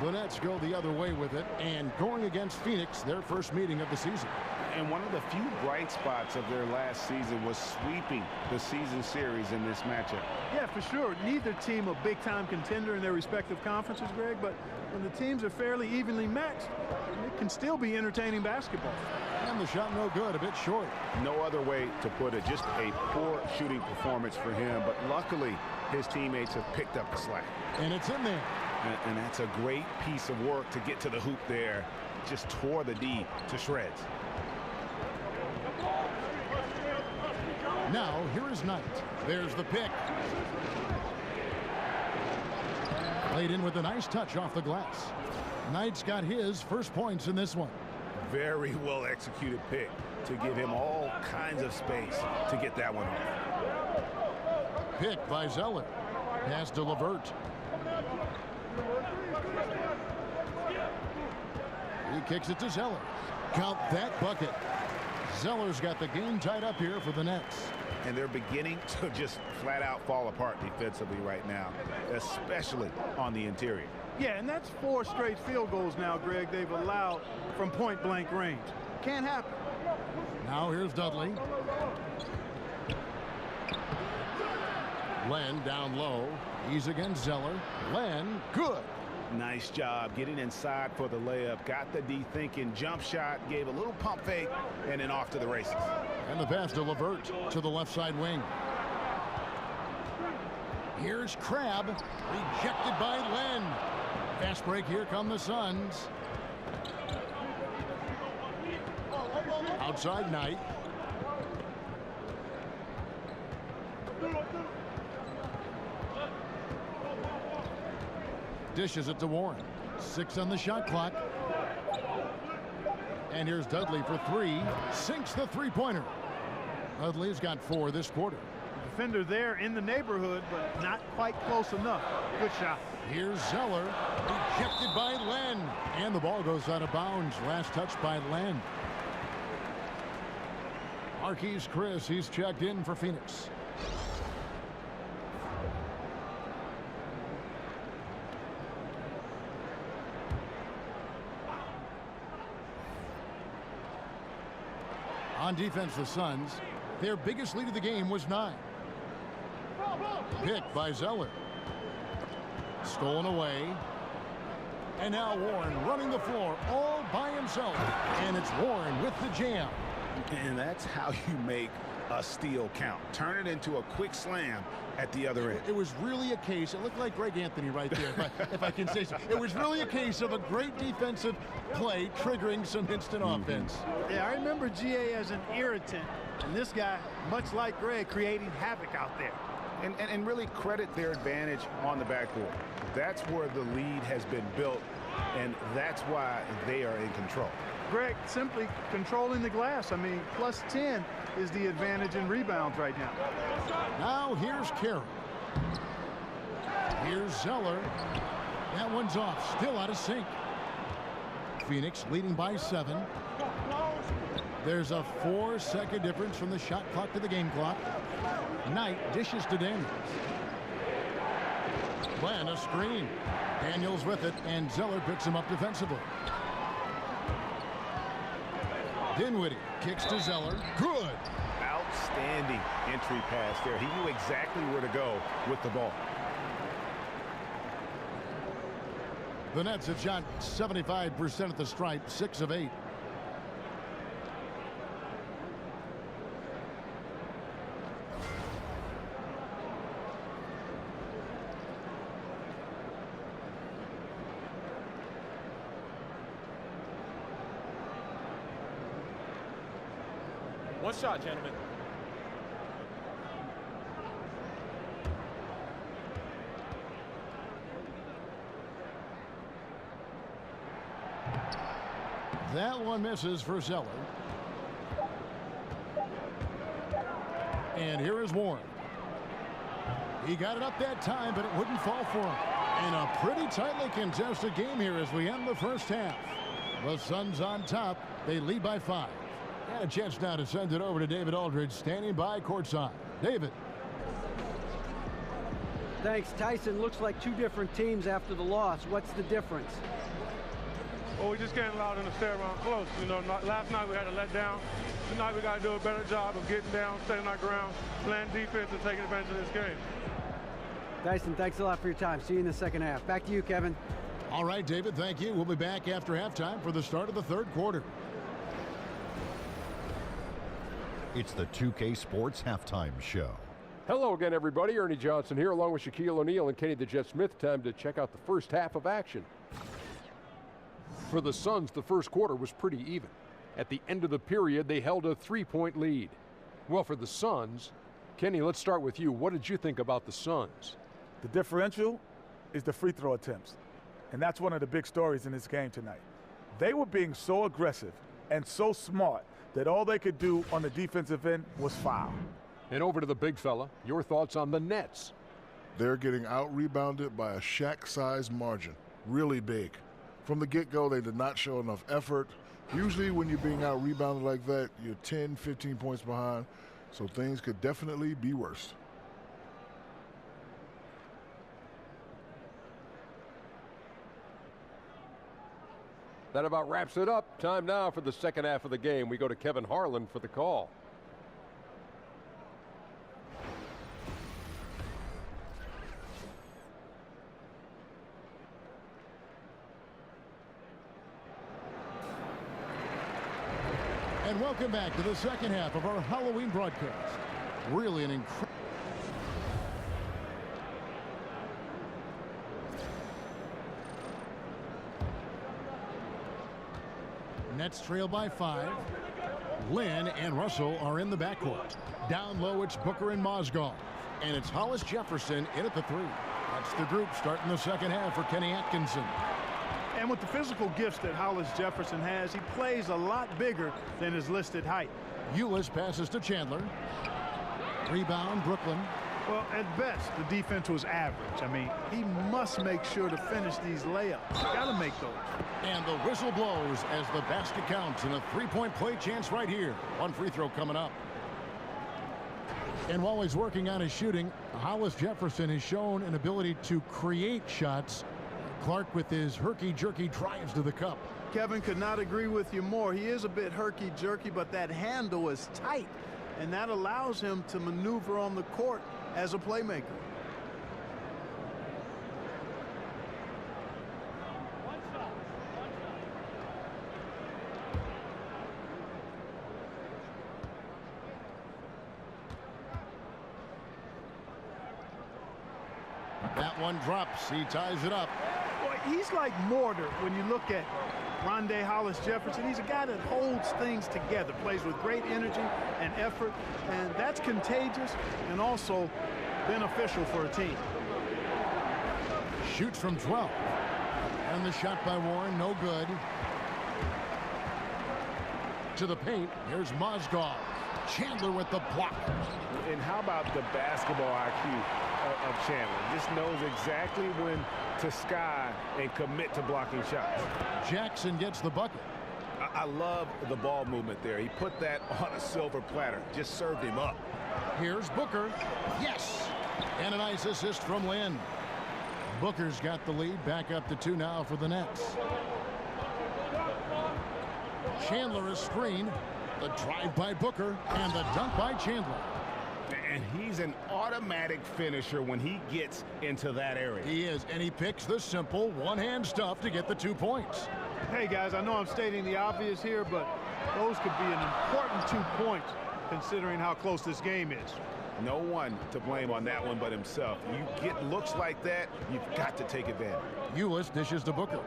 The Nets go the other way with it, and going against Phoenix, their first meeting of the season. And one of the few bright spots of their last season was sweeping the season series in this matchup. Yeah, for sure. Neither team a big-time contender in their respective conferences, Greg, but when the teams are fairly evenly matched, it can still be entertaining basketball. And the shot no good, a bit short. No other way to put it. Just a poor shooting performance for him, but luckily his teammates have picked up the slack. And it's in there. And that's a great piece of work to get to the hoop there. Just tore the D to shreds. Now, here is Knight. There's the pick. Played in with a nice touch off the glass. Knight's got his first points in this one. Very well executed pick to give him all kinds of space to get that one off. Pick by Zeller. Pass to LeVert. He kicks it to Zeller. Count that bucket. Zeller's got the game tied up here for the Nets. And they're beginning to just flat out fall apart defensively right now, especially on the interior. Yeah, and that's 4 straight field goals now, Greg, they've allowed from point-blank range. Can't happen. Now here's Dudley. Len down low. He's against Zeller. Len, good. Nice job getting inside for the layup. Got the D thinking. Jump shot, gave a little pump fake, and then off to the races. And the pass to LeVert to the left side wing. Here's Crabbe. Rejected by Len. Fast break. Here come the Suns. Outside Knight. Dishes it to Warren. 6 on the shot clock. And here's Dudley for 3. Sinks the three-pointer. Dudley's got 4 this quarter. Defender there in the neighborhood, but not quite close enough. Good shot. Here's Zeller. Rejected by Len. And the ball goes out of bounds. Last touch by Len. Marquise Chris, he's checked in for Phoenix. On defense, the Suns, their biggest lead of the game was 9. Pick by Zeller. Stolen away. And now Warren running the floor all by himself. And it's Warren with the jam. And that's how you make a steal count. Turn it into a quick slam at the other end. It was really a case, it looked like Greg Anthony right there, if I can say so. It was really a case of a great defensive play triggering some instant offense. Yeah, I remember GA as an irritant. And this guy, much like Greg, creating havoc out there. And really credit their advantage on the backboard. That's where the lead has been built, and that's why they are in control. Greg, simply controlling the glass. I mean, plus 10 is the advantage in rebounds right now. Now here's Carroll. Here's Zeller. That one's off, still out of sync. Phoenix leading by 7. There's a 4-second difference from the shot clock to the game clock. Knight dishes to Daniels. Glenn, a screen. Daniels with it, and Zeller picks him up defensively. Dinwiddie kicks to Zeller. Good. Outstanding entry pass there. He knew exactly where to go with the ball. The Nets have shot 75% at the stripe, 6 of 8. One shot, gentlemen. That one misses for Zeller. And here is Warren. He got it up that time, but it wouldn't fall for him. And a pretty tightly contested game here as we end the first half. The Suns on top. They lead by 5. And a chance now to send it over to David Aldridge, standing by courtside. David. Thanks, Tyson. Looks like two different teams after the loss. What's the difference? Well, we just can't allow them to stay around close. You know, last night we had to let down. Tonight we got to do a better job of getting down, staying our ground, playing defense, and taking advantage of this game. Tyson, thanks a lot for your time. See you in the second half. Back to you, Kevin. All right, David, thank you. We'll be back after halftime for the start of the third quarter. It's the 2K Sports Halftime Show. Hello again, everybody. Ernie Johnson here, along with Shaquille O'Neal and Kenny the Jet Smith. Time to check out the first half of action. For the Suns, the first quarter was pretty even. At the end of the period, they held a 3-point lead. Well, for the Suns, Kenny, let's start with you. What did you think about the Suns? The differential is the free throw attempts. And that's one of the big stories in this game tonight. They were being so aggressive and so smart that all they could do on the defensive end was foul. And over to the big fella, your thoughts on the Nets. They're getting out-rebounded by a Shaq-sized margin, really big. From the get-go, they did not show enough effort. Usually when you're being out-rebounded like that, you're 10, 15 points behind, so things could definitely be worse. That about wraps it up. Time now for the second half of the game. We go to Kevin Harlan for the call. And welcome back to the second half of our Halloween broadcast. Really an incredible. Nets trail by 5. Lynn and Russell are in the backcourt. Down low, it's Booker and Mozgov. And it's Hollis Jefferson in at the 3. That's the group starting the second half for Kenny Atkinson. And with the physical gifts that Hollis Jefferson has, he plays a lot bigger than his listed height. Ulis passes to Chandler. Rebound, Brooklyn. Well, at best, the defense was average. I mean, he must make sure to finish these layups. Got to make those. And the whistle blows as the basket counts, and a 3-point play chance right here. One free throw coming up. And while he's working on his shooting, Hollis Jefferson has shown an ability to create shots. Clark with his herky-jerky drives to the cup. Kevin could not agree with you more. He is a bit herky-jerky, but that handle is tight, and that allows him to maneuver on the court as a playmaker. That one drops. He ties it up. Boy, he's like mortar when you look at Rondé Hollis Jefferson. He's a guy that holds things together, plays with great energy and effort, and that's contagious and also beneficial for a team. Shoots from 12. And the shot by Warren, no good. To the paint, here's Mozgov. Chandler with the block. And how about the basketball IQ of Chandler? Just knows exactly when to sky and commit to blocking shots. Jackson gets the bucket. I love the ball movement there. He put that on a silver platter. Just served him up. Here's Booker. Yes! And a nice assist from Lynn. Booker's got the lead. Back up to 2 now for the Nets. Chandler is screened. The drive by Booker and the dunk by Chandler. And he's an automatic finisher when he gets into that area. He is, and he picks the simple one-hand stuff to get the 2 points. Hey, guys, I know I'm stating the obvious here, but those could be an important 2 points considering how close this game is. No one to blame on that one but himself. You get looks like that, you've got to take advantage. Ulis dishes to Booker.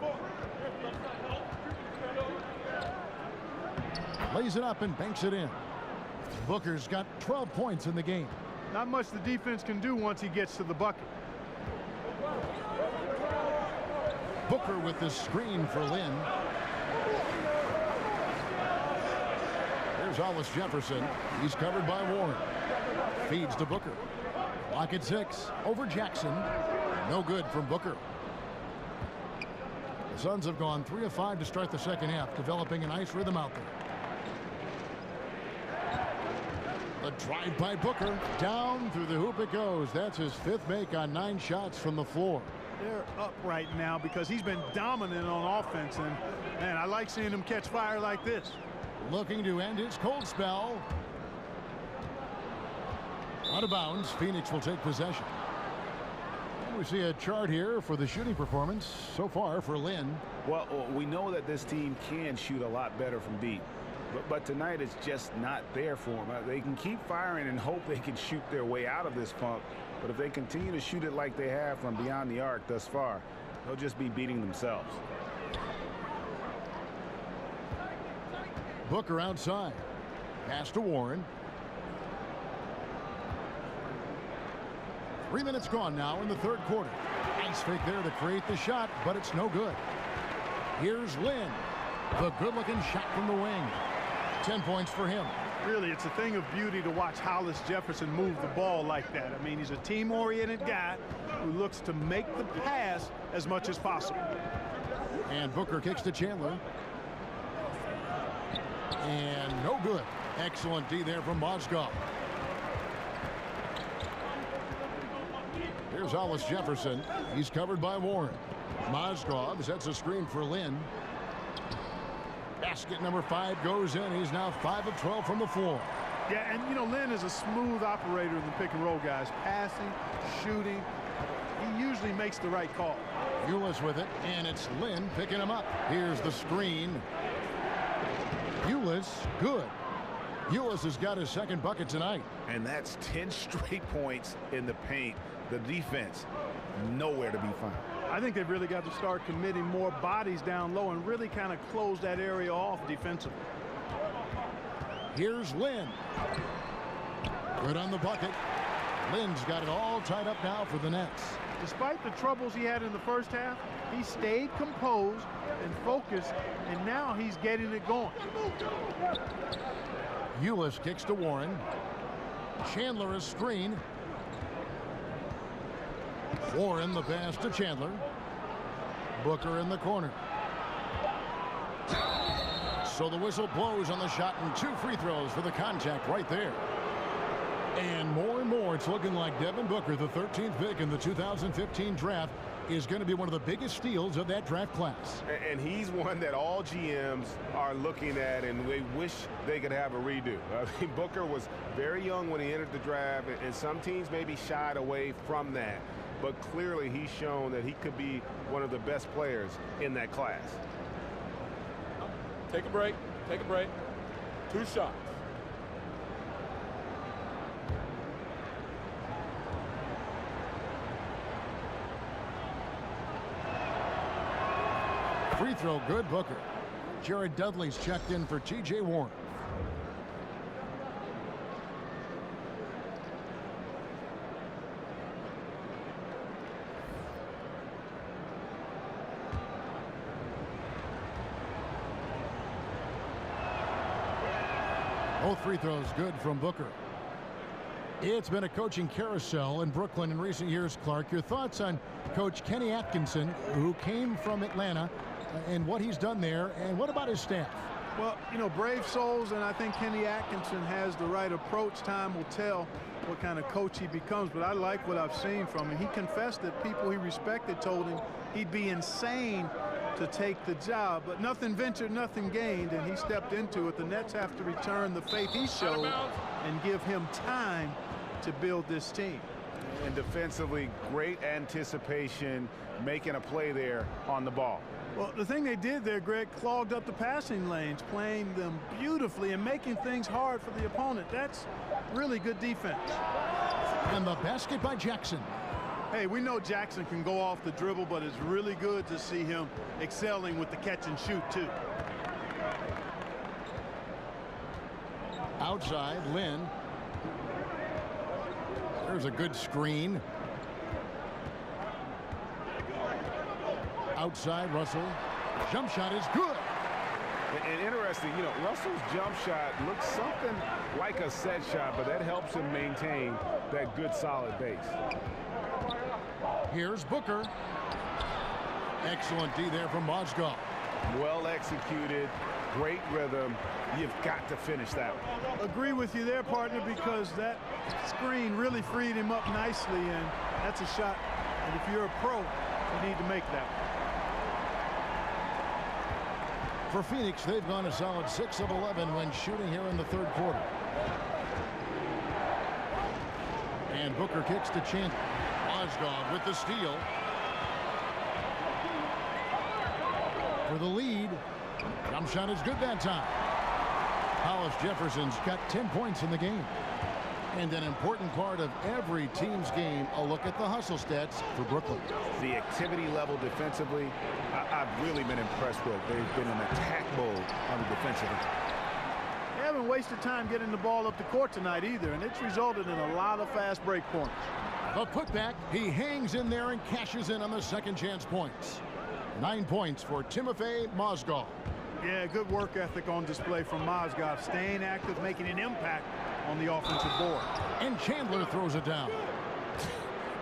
Lays it up and banks it in. Booker's got 12 points in the game. Not much the defense can do once he gets to the bucket. Booker with the screen for Lynn. Here's Hollis Jefferson. He's covered by Warren. Feeds to Booker. Lock at 6. Over Jackson. No good from Booker. The Suns have gone 3 of 5 to start the second half, developing a nice rhythm out there. The drive by Booker. Down through the hoop it goes. That's his 5th make on 9 shots from the floor. They're up right now because he's been dominant on offense, and man, I like seeing him catch fire like this. Looking to end his cold spell. Out of bounds. Phoenix will take possession. And we see a chart here for the shooting performance so far for Lynn. Well, we know that this team can shoot a lot better from deep. But tonight it's just not there for them. They can keep firing and hope they can shoot their way out of this funk. But if they continue to shoot it like they have from beyond the arc thus far, they'll just be beating themselves. Booker outside. Pass to Warren. 3 minutes gone now in the third quarter. Nice fake there to create the shot, but it's no good. Here's Lynn. The good-looking shot from the wing. 10 points for him. Really, it's a thing of beauty to watch Hollis Jefferson move the ball like that. I mean, he's a team-oriented guy who looks to make the pass as much as possible. And Booker kicks to Chandler. And no good. Excellent D there from Mozgov. Here's Hollis Jefferson. He's covered by Warren. Mozgov sets a screen for Lynn. Basket number 5 goes in. He's now 5 of 12 from the floor. Yeah, and you know, Lynn is a smooth operator in the pick and roll, guys. Passing, shooting. He usually makes the right call. Ulis with it, and it's Lynn picking him up. Here's the screen. Ulis, good. Ulis has got his 2nd bucket tonight. And that's 10 straight points in the paint. The defense, nowhere to be found. I think they've really got to start committing more bodies down low and really kind of close that area off defensively. Here's Lynn. Good on the bucket. Lynn's got it all tied up now for the Nets. Despite the troubles he had in the first half, he stayed composed and focused, and now he's getting it going. Ulis kicks to Warren. Chandler is screen. Warren the pass to Chandler. Booker in the corner. So the whistle blows on the shot, and 2 free throws for the contact right there. And more it's looking like Devin Booker, the 13th pick in the 2015 draft, is going to be one of the biggest steals of that draft class. And he's one that all GMs are looking at, and they wish they could have a redo. I mean, Booker was very young when he entered the draft, and some teams maybe shied away from that. But clearly he's shown that he could be one of the best players in that class. Take a break. Take a break. 2 shots. Free throw good, Booker. Jared Dudley's checked in for T.J. Warren. Both free throws good from Booker. It's been a coaching carousel in Brooklyn in recent years, Clark. Your thoughts on Coach Kenny Atkinson, who came from Atlanta, and what he's done there, and what about his staff? Well, you know, brave souls, and I think Kenny Atkinson has the right approach. Time will tell what kind of coach he becomes, but I like what I've seen from him. He confessed that people he respected told him he'd be insane to take the job, but nothing ventured, nothing gained, and he stepped into it. The Nets have to return the faith he showed and give him time to build this team. And defensively, great anticipation, making a play there on the ball. Well, the thing they did there, Greg, clogged up the passing lanes, playing them beautifully and making things hard for the opponent. That's really good defense. And the basket by Jackson. Hey, we know Jackson can go off the dribble, but it's really good to see him excelling with the catch and shoot, too. Outside, Lynn. There's a good screen. Outside, Russell. Jump shot is good. And interesting, you know, Russell's jump shot looks something like a set shot, but that helps him maintain that good, solid base. Here's Booker. Excellent D there from Mozgov. Well executed, great rhythm. You've got to finish that one. Agree with you there, partner, because that screen really freed him up nicely, and that's a shot. And if you're a pro, you need to make that one. For Phoenix, they've gone a solid 6 of 11 when shooting here in the third quarter. And Booker kicks to Chandler. Mozgov with the steal. For the lead. Jump shot is good that time. Hollis Jefferson's got 10 points in the game. And an important part of every team's game, a look at the hustle stats for Brooklyn. The activity level defensively, I've really been impressed with. They've been in attack mode on the defensive end. They haven't wasted time getting the ball up the court tonight either, and it's resulted in a lot of fast break points. The putback, he hangs in there and cashes in on the second chance points. 9 points for Timofey Mozgov. Yeah, good work ethic on display from Mozgov, staying active, making an impact on the offensive board. And Chandler throws it down.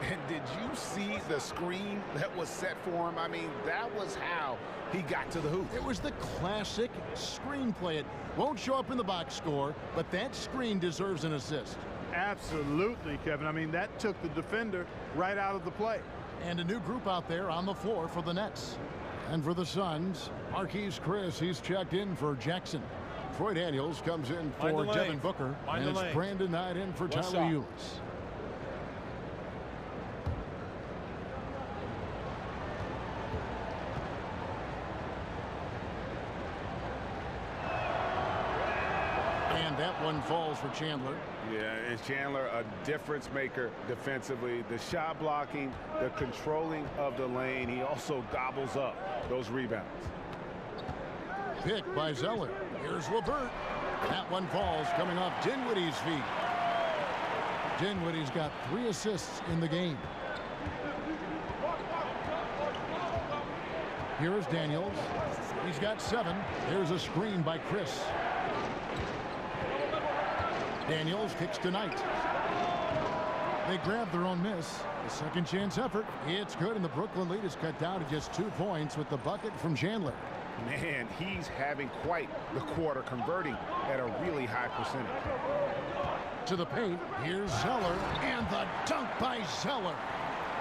And did you see the screen that was set for him? I mean, that was how he got to the hoop. It was the classic screenplay. It won't show up in the box score, but that screen deserves an assist. Absolutely, Kevin. I mean, that took the defender right out of the play. And a new group out there on the floor for the Nets. And for the Suns, Marquise Chris, he's checked in for Jackson. Troy Daniels comes in for Devin Booker. And it's Brandon Knight in for Tyler Ulis. And that one falls for Chandler. Yeah, it's Chandler, a difference maker defensively. The shot blocking, the controlling of the lane. He also gobbles up those rebounds. Pick by Zeller. Here's LeVert. That one falls coming off Dinwiddie's feet. Dinwiddie's got 3 assists in the game. Here's Daniels. He's got 7. Here's a screen by Chris. Daniels kicks to Knight. They grab their own miss. The second chance effort. It's good, and the Brooklyn lead is cut down to just 2 points with the bucket from Chandler. Man, he's having quite the quarter, converting at a really high percentage. To the paint, here's Zeller, and the dunk by Zeller.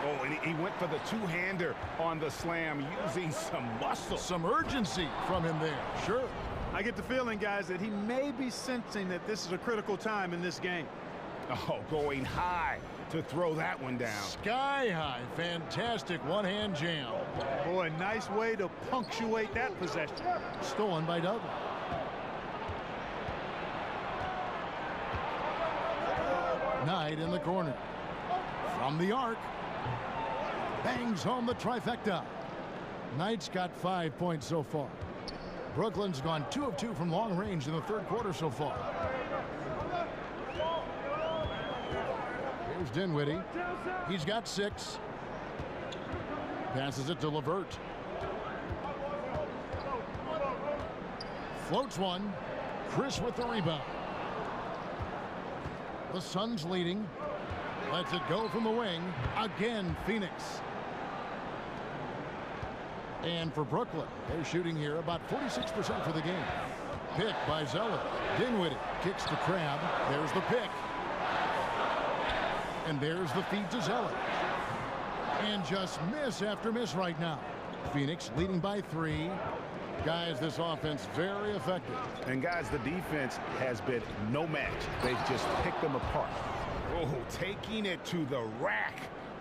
Oh, and he went for the two-hander on the slam, using some muscle. Some urgency from him there, sure. I get the feeling, guys, that he may be sensing that this is a critical time in this game. Oh, going high to throw that one down. Sky high. Fantastic one-hand jam. Boy, nice way to punctuate that possession. Stolen by Douglas. Knight in the corner. From the arc. Bangs home the trifecta. Knight's got 5 points so far. Brooklyn's gone 2 of 2 from long range in the third quarter so far. Here's Dinwiddie. He's got 6. Passes it to LeVert. Floats one. Chris with the rebound. The Suns leading. Lets it go from the wing. Again, Phoenix. And for Brooklyn, they're shooting here about 46% for the game. Pick by Zeller. Dinwiddie kicks to Crabbe. There's the pick. And there's the feed to Zeller. And just miss after miss right now. Phoenix leading by 3. Guys, this offense very effective. And guys, the defense has been no match. They've just picked them apart. Oh, taking it to the rack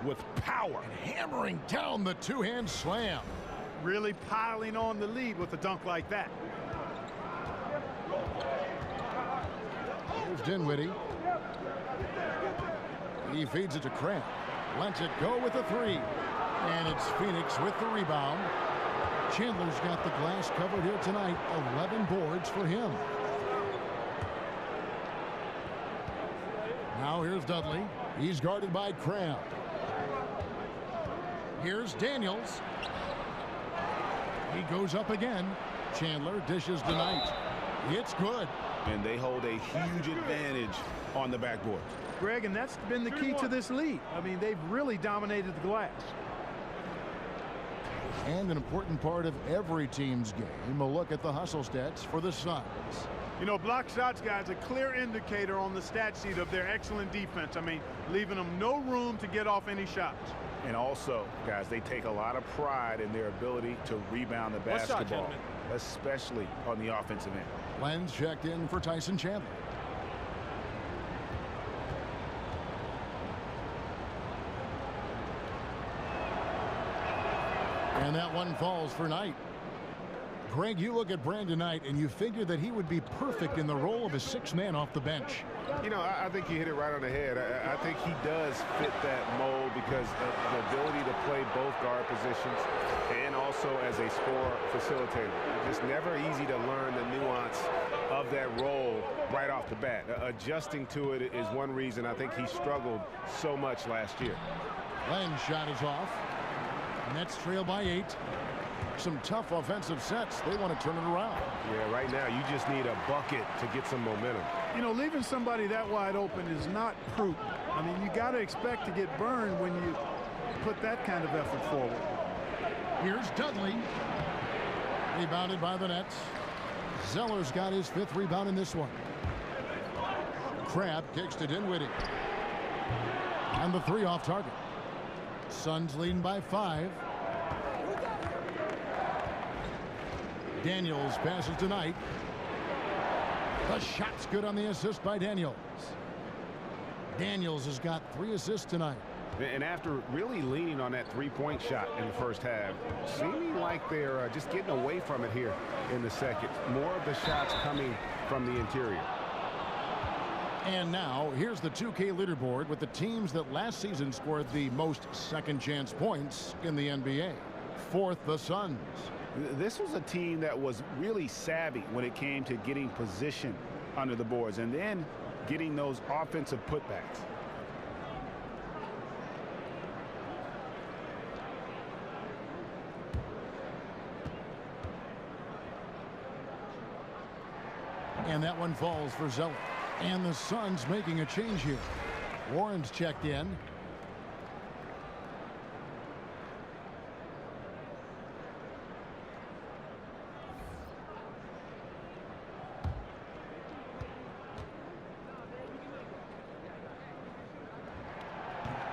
with power. And hammering down the two-hand slam. Really piling on the lead with a dunk like that. Here's Dinwiddie. He feeds it to Crabbe. Lets it go with a 3. And it's Phoenix with the rebound. Chandler's got the glass covered here tonight. 11 boards for him. Now here's Dudley. He's guarded by Crabbe. Here's Daniels. He goes up again. Chandler dishes to Knight. It's good. And they hold a huge advantage on the backboard. Greg, and that's been the key to this lead. I mean, they've really dominated the glass. And an important part of every team's game, a look at the hustle stats for the Suns. You know, block shots, guys, a clear indicator on the stat sheet of their excellent defense. I mean, leaving them no room to get off any shots. And also, guys, they take a lot of pride in their ability to rebound the basketball, especially on the offensive end. Lenz checked in for Tyson Chandler. And that one falls for Knight. Greg, you look at Brandon Knight and you figure that he would be perfect in the role of a six-man off the bench. You know, I think you hit it right on the head. I think he does fit that mold because of the ability to play both guard positions and also as a score facilitator. It's just never easy to learn the nuance of that role right off the bat. Adjusting to it is one reason I think he struggled so much last year. Len's shot is off. Nets trail by 8. Some tough offensive sets. They want to turn it around. Yeah, right now you just need a bucket to get some momentum. You know, leaving somebody that wide open is not prudent. I mean, you got to expect to get burned when you put that kind of effort forward. Here's Dudley. Rebounded by the Nets. Zeller's got his 5th rebound in this one. Crab kicks to Dinwiddie. And the 3 off target. Suns leading by 5. Daniels passes to Knight. The shot's good on the assist by Daniels. Daniels has got 3 assists tonight. And after really leaning on that three-point shot in the first half, seeming like they're just getting away from it here in the second. More of the shots coming from the interior. And now, here's the 2K leaderboard with the teams that last season scored the most second-chance points in the NBA. 4th, the Suns. This was a team that was really savvy when it came to getting position under the boards and then getting those offensive putbacks. And that one falls for Zeller. And the Suns making a change here. Warren's checked in.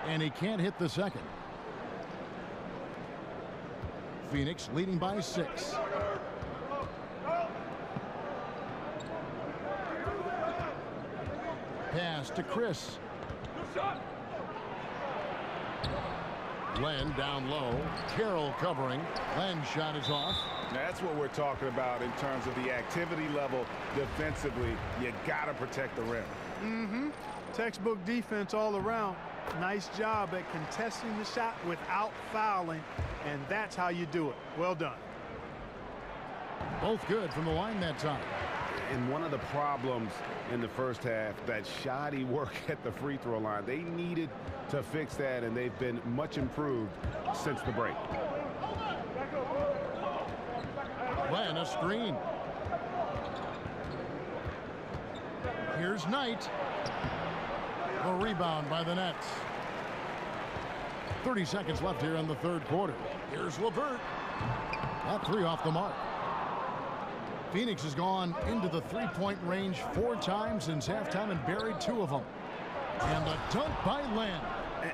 And he can't hit the second. Phoenix leading by 6. Pass to Chris. Len down low. Carroll covering. Len's shot is off. That's what we're talking about in terms of the activity level defensively. You got to protect the rim. Textbook defense all around. Nice job at contesting the shot without fouling, and that's how you do it. Well done. Both good from the line that time. And one of the problems in the first half, that shoddy work at the free throw line. They needed to fix that, and they've been much improved since the break. Len, a screen. Here's Knight. A rebound by the Nets. 30 seconds left here in the 3rd quarter. Here's LeVert. That 3 off the mark. Phoenix has gone into the 3-point range 4 times since halftime and buried 2 of them. And the dunk by Len.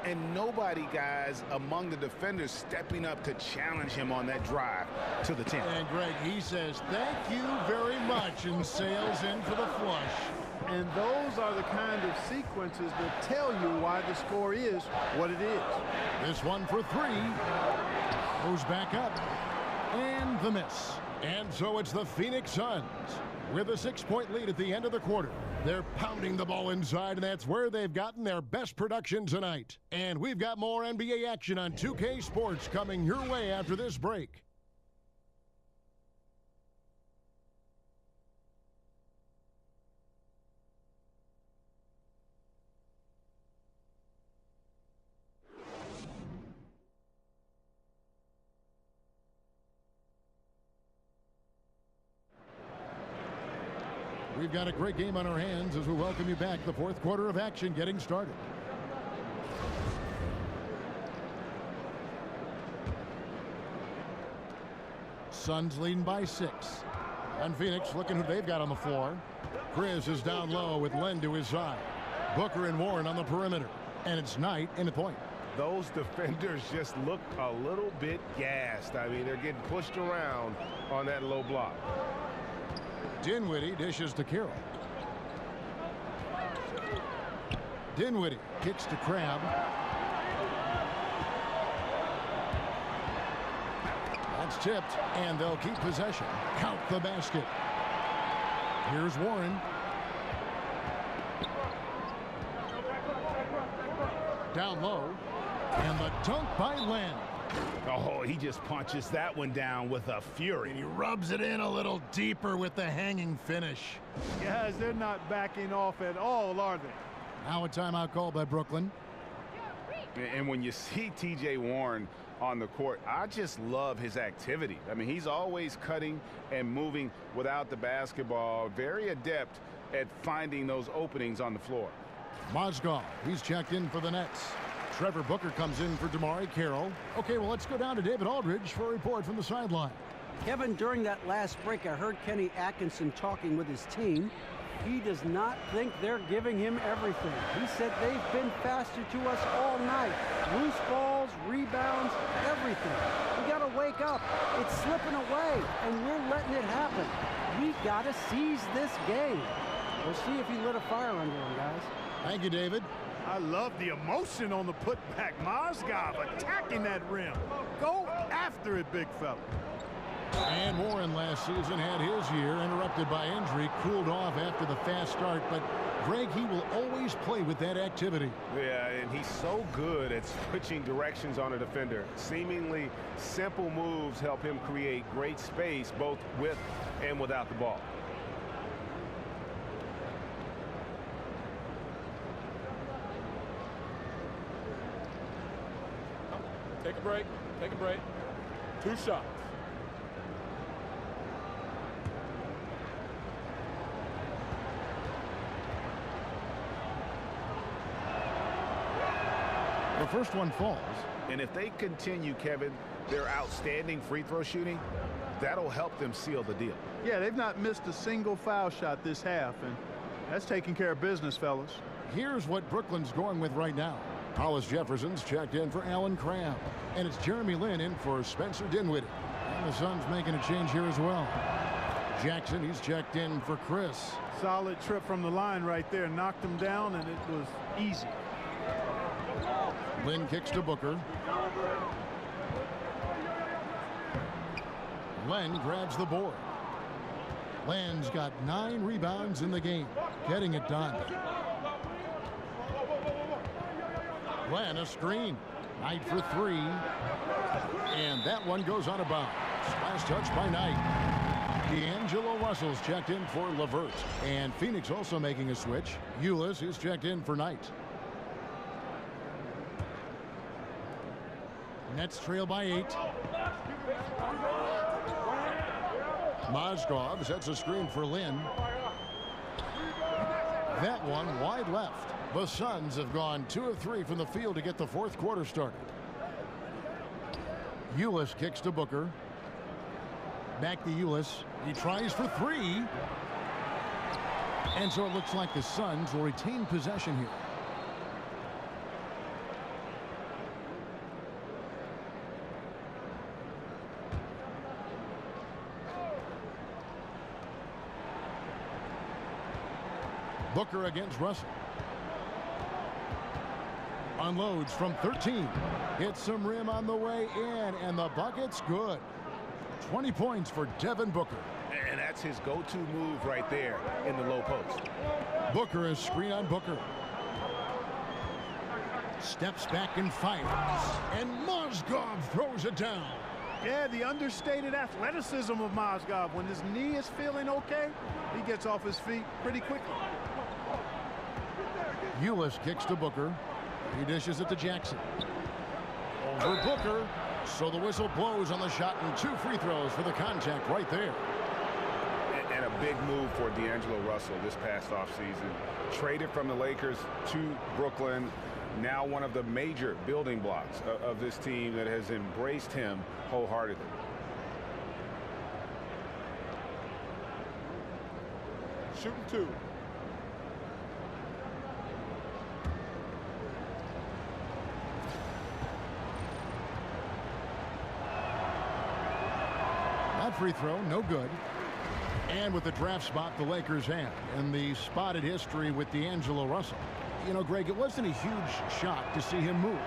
And nobody, guys, among the defenders stepping up to challenge him on that drive to the 10. And Greg, he says, thank you very much, and sails in for the flush. And those are the kind of sequences that tell you why the score is what it is. This one for 3. Goes back up. And the miss. And so it's the Phoenix Suns with a 6-point lead at the end of the quarter. They're pounding the ball inside, and that's where they've gotten their best production tonight. And we've got more NBA action on 2K Sports coming your way after this break. We've got a great game on our hands as we welcome you back. The fourth quarter of action getting started. Suns leading by 6. And Phoenix looking who they've got on the floor. Chris is down low with Len to his side. Booker and Warren on the perimeter. And it's Knight in the point. Those defenders just look a little bit gassed. I mean, they're getting pushed around on that low block. Dinwiddie dishes to Carroll. Dinwiddie kicks to Crabbe. That's tipped, and they'll keep possession. Count the basket. Here's Warren. Down low, and the dunk by Len. Oh, he just punches that one down with a fury. And he rubs it in a little deeper with the hanging finish. Guys, they're not backing off at all, are they? Now a timeout called by Brooklyn. And when you see T.J. Warren on the court, I just love his activity. I mean, he's always cutting and moving without the basketball. Very adept at finding those openings on the floor. Mozgov, he's checked in for the Nets. Trevor Booker comes in for Damari Carroll. Okay, well, let's go down to David Aldridge for a report from the sideline. Kevin, during that last break, I heard Kenny Atkinson talking with his team. He does not think they're giving him everything. He said they've been faster to us all night. Loose balls, rebounds, everything. We got to wake up. It's slipping away, and we're letting it happen. We got to seize this game. We'll see if he lit a fire under him, guys. Thank you, David. I love the emotion on the putback. Mozgov attacking that rim. Go after it, big fella. And Warren last season had his year interrupted by injury, cooled off after the fast start, but Greg, he will always play with that activity. Yeah, and he's so good at switching directions on a defender. Seemingly simple moves help him create great space both with and without the ball. Take a break. Take a break. 2 shots. The first one falls. And if they continue, Kevin, their outstanding free throw shooting, that'll help them seal the deal. Yeah, they've not missed a single foul shot this half, and that's taking care of business, fellas. Here's what Brooklyn's going with right now. Hollis Jefferson's checked in for Alan Crabb. And it's Jeremy Lin in for Spencer Dinwiddie. And the Suns making a change here as well. Jackson, he's checked in for Chris. Solid trip from the line right there. Knocked him down, and it was easy. Lin kicks to Booker. Len grabs the board. Len's got 9 rebounds in the game, getting it done. Len a screen. Knight for 3. And that one goes on a bounce. Last touch by Knight. D'Angelo Russell's checked in for LeVert. And Phoenix also making a switch. Ulis is checked in for Knight. Nets trail by 8. Mozgov sets a screen for Lin. That one wide left. The Suns have gone 2 of 3 from the field to get the fourth quarter started. Ulis kicks to Booker. Back to Ulis. He tries for 3. And so it looks like the Suns will retain possession here. Booker against Russell. Unloads from 13. Hits some rim on the way in, and the bucket's good. 20 points for Devin Booker. And that's his go-to move right there in the low post. Booker is screen on Booker. Steps back and fires. And Mozgov throws it down. Yeah, the understated athleticism of Mozgov. When his knee is feeling okay, he gets off his feet pretty quickly. Ulis kicks to Booker. He dishes it to Jackson. Over Booker. So the whistle blows on the shot and 2 free throws for the contact right there. And a big move for D'Angelo Russell this past offseason. Traded from the Lakers to Brooklyn. Now one of the major building blocks of this team that has embraced him wholeheartedly. Shooting 2. That free throw, no good. And with the draft spot the Lakers have and the spotted history with D'Angelo Russell. You know, Greg, it wasn't a huge shock to see him move.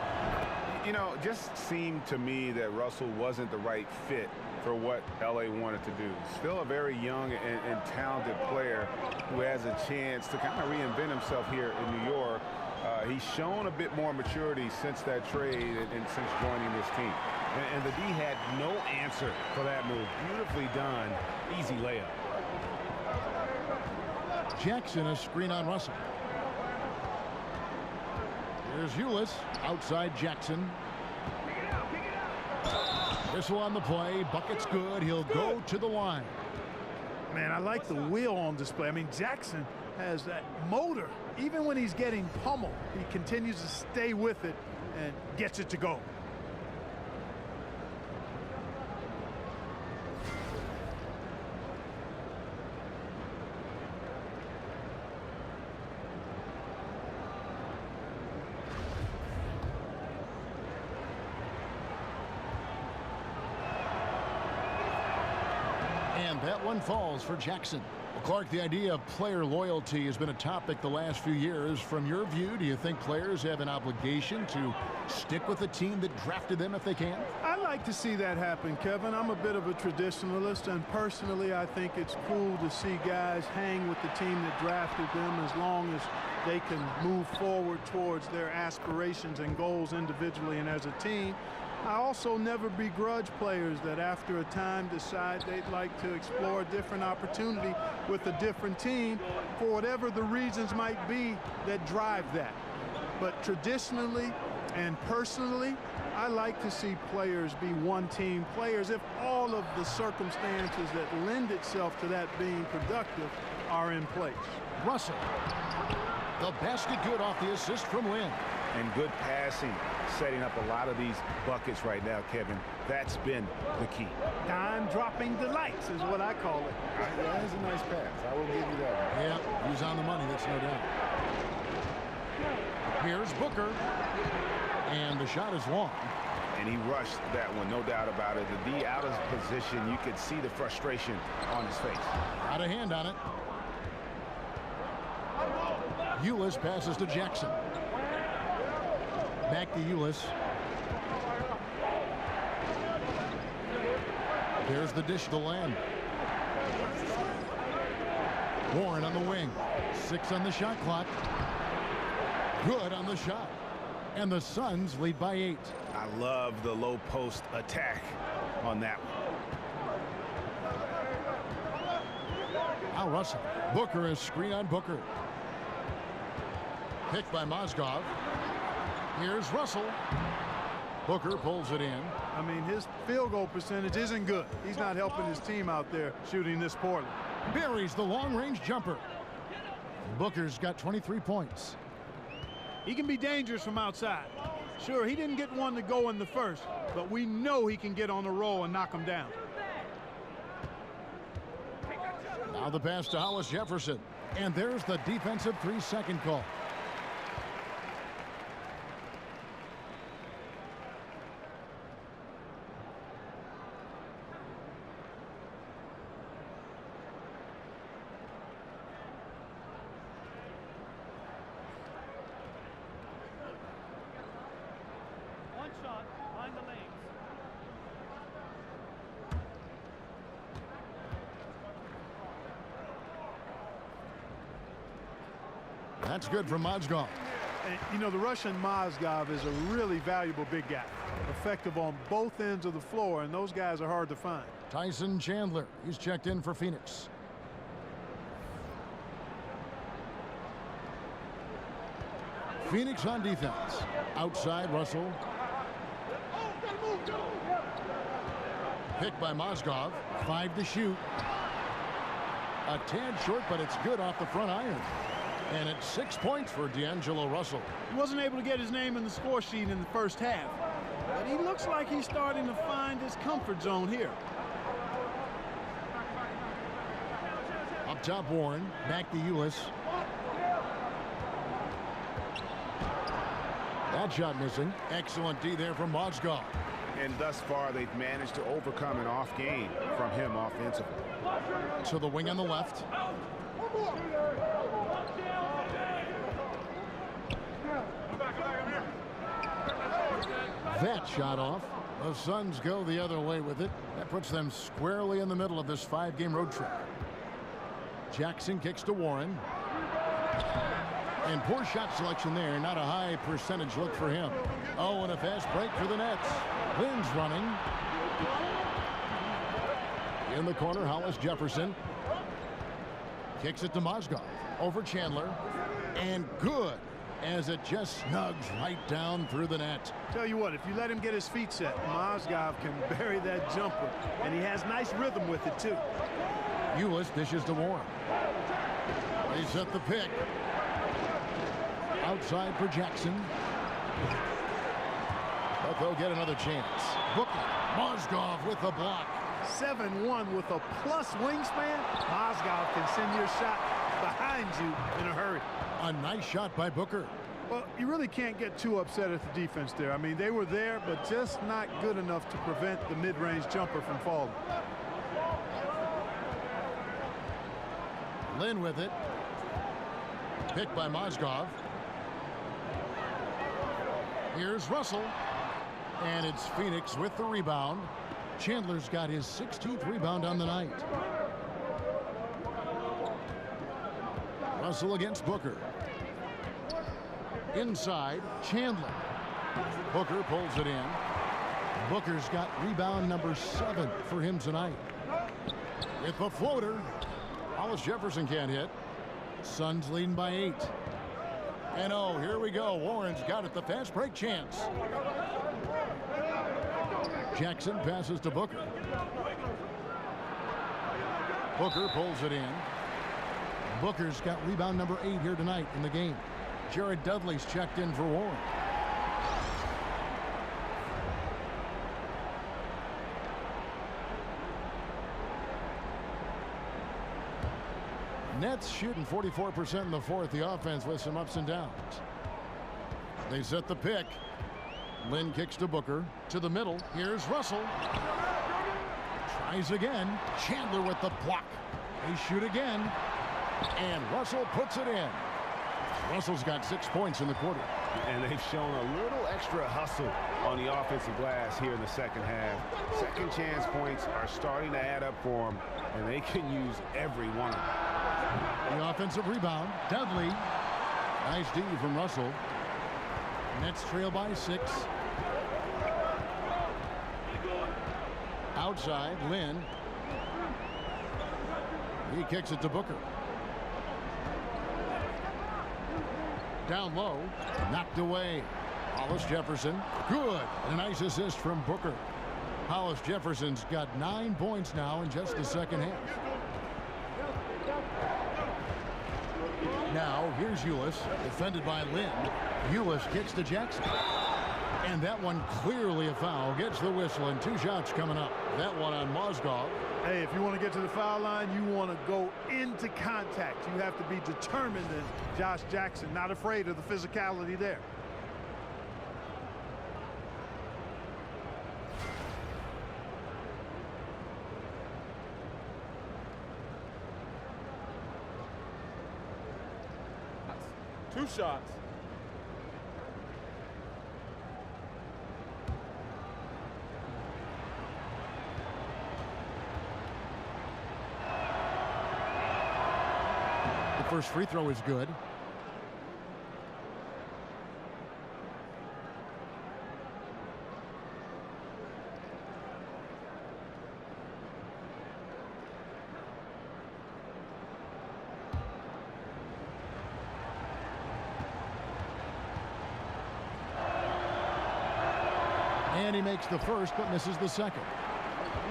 You know, it just seemed to me that Russell wasn't the right fit for what LA wanted to do. Still a very young and talented player who has a chance to kind of reinvent himself here in New York. He's shown a bit more maturity since that trade and since joining this team. And the D had no answer for that move. Beautifully done. Easy layup. Jackson, a screen on Russell. Here's Ulis, outside Jackson. Whistle on the play, bucket's good, he'll go to the line. Man, I like the wheel on display. I mean, Jackson has that motor. Even when he's getting pummeled, he continues to stay with it and gets it to go. That one falls for Jackson. Well, Clark, the idea of player loyalty has been a topic the last few years. From your view, do you think players have an obligation to stick with the team that drafted them if they can? I like to see that happen, Kevin. I'm a bit of a traditionalist, and personally, I think it's cool to see guys hang with the team that drafted them as long as they can move forward towards their aspirations and goals individually and as a team. I also never begrudge players that after a time decide they'd like to explore a different opportunity with a different team for whatever the reasons might be that drive that. But traditionally and personally, I like to see players be one-team players if all of the circumstances that lend itself to that being productive are in place. Russell, the basket good off the assist from Lynn. And good passing, setting up a lot of these buckets right now, Kevin. That's been the key. Dime-dropping delights is what I call it. That is a nice pass. I will give you that. Yeah, he's on the money, that's no doubt. Here's Booker. And the shot is long. And he rushed that one, no doubt about it. The D out of position, you could see the frustration on his face. Out of hand on it. Ulis passes to Jackson. Back to Ulis. There's the dish to land. Warren on the wing. 6 on the shot clock. Good on the shot. And the Suns lead by 8. I love the low post attack on that one. Now Russell. Booker is screen on Booker. Picked by Mozgov. Here's Russell. Booker pulls it in. I mean, his field goal percentage isn't good. He's not helping his team out there shooting this poorly. Buries the long-range jumper. Booker's got 23 points. He can be dangerous from outside. Sure, he didn't get one to go in the first, but we know he can get on the roll and knock him down. Now the pass to Hollis Jefferson. And there's the defensive 3-second call. That's good from Mozgov. And, you know, the Russian Mozgov is a really valuable big guy. Effective on both ends of the floor, and those guys are hard to find. Tyson Chandler, he's checked in for Phoenix. Phoenix on defense. Outside, Russell. Picked by Mozgov. 5 to shoot. A tad short, but it's good off the front iron. And it's 6 points for D'Angelo Russell. He wasn't able to get his name in the score sheet in the first half, but he looks like he's starting to find his comfort zone here. Up top, Warren. Back to Ulis. That shot missing. Excellent D there from Mozgov. And thus far, they've managed to overcome an off game from him offensively. To the wing on the left. That shot off. The Suns go the other way with it. That puts them squarely in the middle of this 5-game road trip. Jackson kicks to Warren. And poor shot selection there. Not a high percentage look for him. Oh, and a fast break for the Nets. Lynn's running. In the corner, Hollis Jefferson. Kicks it to Mozgov. Over Chandler. And good, as it just snugs right down through the net. Tell you what, if you let him get his feet set, Mozgov can bury that jumper. And he has nice rhythm with it, too. Ulis dishes to Warren. They set the pick. Outside for Jackson. But they'll get another chance. Booker. Mozgov with the block. 7-1 with a plus wingspan. Mozgov can send your shot behind you in a hurry. A nice shot by Booker. Well, you really can't get too upset at the defense there. I mean, they were there, but just not good enough to prevent the mid-range jumper from falling. Lynn with it. Picked by Mozgov. Here's Russell. And it's Phoenix with the rebound. Chandler's got his 16th rebound on the night. Russell against Booker. Inside, Chandler. Booker pulls it in. Booker's got rebound number 7 for him tonight. With the floater, Hollis Jefferson can't hit. Suns leading by 8. And oh, here we go. Warren's got it, the fast break chance. Jackson passes to Booker. Booker pulls it in. Booker's got rebound number 8 here tonight in the game. Jared Dudley's checked in for Warren. Nets shooting 44% in the fourth. The offense with some ups and downs. They set the pick. Lynn kicks to Booker. To the middle. Here's Russell. Tries again. Chandler with the block. They shoot again. And Russell puts it in. Russell's got 6 points in the quarter. And they've shown a little extra hustle on the offensive glass here in the second half. Second chance points are starting to add up for them, and they can use every one of them. The offensive rebound. Dudley. Nice D from Russell. Nets trail by 6. Outside, Lynn. He kicks it to Booker. Down low, knocked away. Hollis Jefferson, good. And a nice assist from Booker. Hollis Jefferson's got 9 points now in just the second half. Now, here's Ulis, defended by Lynn. Ulis kicks to Jackson. And that one clearly a foul. Gets the whistle, and 2 shots coming up. That one on Mozgov. Hey, if you want to get to the foul line, you want to go into contact. You have to be determined, and Josh Jackson not afraid of the physicality there. Two shots. First free throw is good. And he makes the first but misses the second.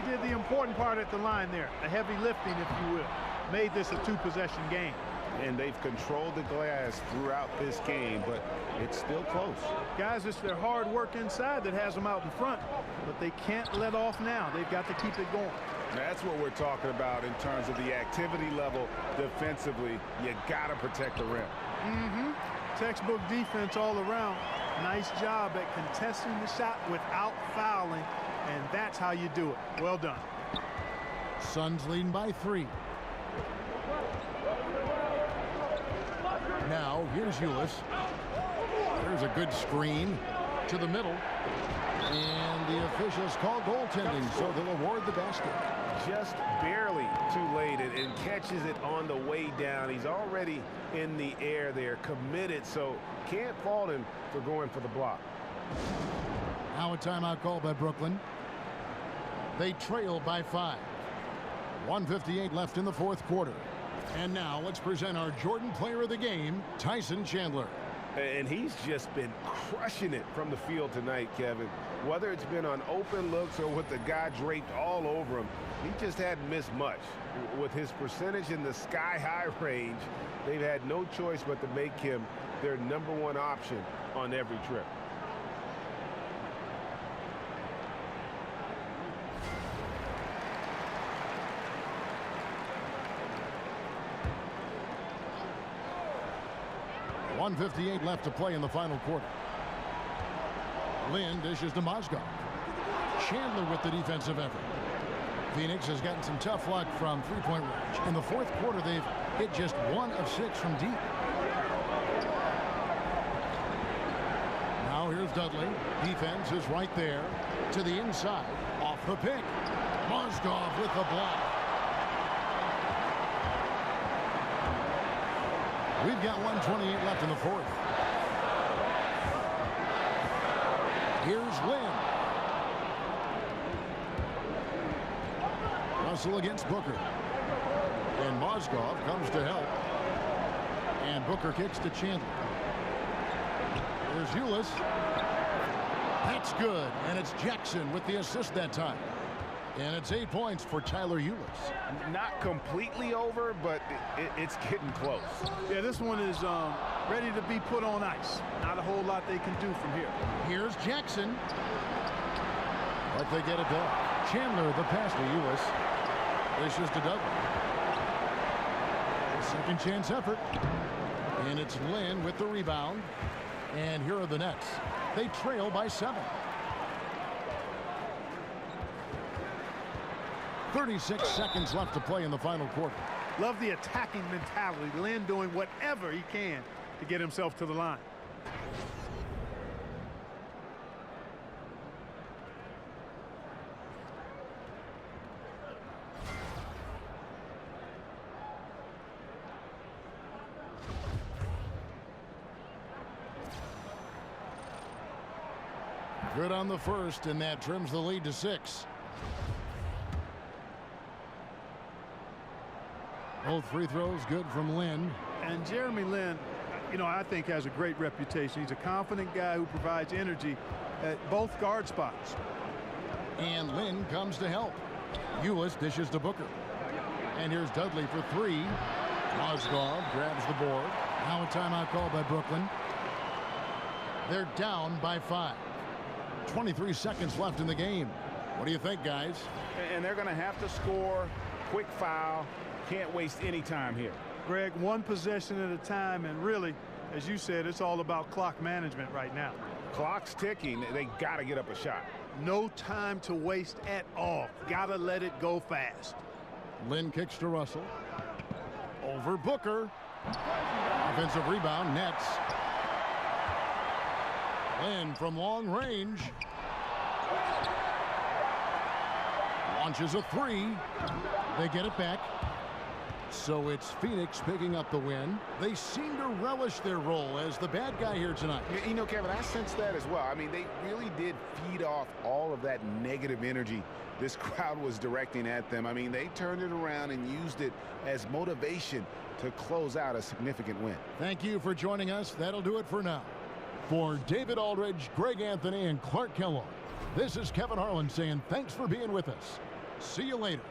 He did the important part at the line there, the heavy lifting, if you will. made this a two-possession game. And they've controlled the glass throughout this game, but it's still close. Guys, it's their hard work inside that has them out in front, but they can't let off now. They've got to keep it going. That's what we're talking about in terms of the activity level defensively. You got to protect the rim. Textbook defense all around. Nice job at contesting the shot without fouling, and that's how you do it. Well done. Suns leading by 3. Now, here's Ulis. There's a good screen to the middle. And the officials call goaltending, so they'll award the basket. Just barely too late and catches it on the way down. He's already in the air there, committed, so can't fault him for going for the block. Now a timeout call by Brooklyn. They trail by 5. 1:58 left in the fourth quarter. And now let's present our Jordan Player of the Game, Tyson Chandler. And he's just been crushing it from the field tonight, Kevin. Whether it's been on open looks or with the guy draped all over him, he just hadn't missed much. With his percentage in the sky-high range, they've had no choice but to make him their #1 option on every trip. .158 left to play in the final quarter. Lynn dishes to Mozgov. Chandler with the defensive effort. Phoenix has gotten some tough luck from three-point range. In the fourth quarter, they've hit just 1 of 6 from deep. Now here's Dudley. Defense is right there. To the inside. Off the pick. Mozgov with the block. We've got 1:28 left in the fourth. Here's Lynn. Russell against Booker. And Mozgov comes to help. And Booker kicks to Chandler. Here's Ulis. That's good. And it's Jackson with the assist that time. And it's 8 points for Tyler Ulis. Not completely over, but it's getting close. Yeah, this one is ready to be put on ice. Not a whole lot they can do from here. Here's Jackson. But they get it done. Chandler the pass to Ulis. This is to Dudley. Second chance effort. And it's Lynn with the rebound. And here are the Nets. They trail by 7. 36 seconds left to play in the final quarter. Love the attacking mentality. Lynn doing whatever he can to get himself to the line. Good on the first, and that trims the lead to 6. Both free throws good from Lynn. And Jeremy Lin, you know, I think has a great reputation. He's a confident guy who provides energy at both guard spots. And Lynn comes to help. Ulis dishes to Booker. And here's Dudley for 3. Mozgov grabs the board. Now a timeout called by Brooklyn. They're down by 5. 23 seconds left in the game. What do you think, guys? And they're going to have to score. Quick foul. Can't waste any time here. Greg, one possession at a time, and really, as you said, it's all about clock management right now. Clock's ticking. They got to get up a shot. No time to waste at all. Got to let it go fast. Lynn kicks to Russell. Over Booker. Offensive rebound, Nets. Lynn from long range. Launches a 3. They get it back. So it's Phoenix picking up the win. They seem to relish their role as the bad guy here tonight. You know, Kevin, I sense that as well. I mean, they really did feed off all of that negative energy this crowd was directing at them. I mean, they turned it around and used it as motivation to close out a significant win. Thank you for joining us. That'll do it for now. For David Aldridge, Greg Anthony, and Clark Kellogg, this is Kevin Harlan saying thanks for being with us. See you later.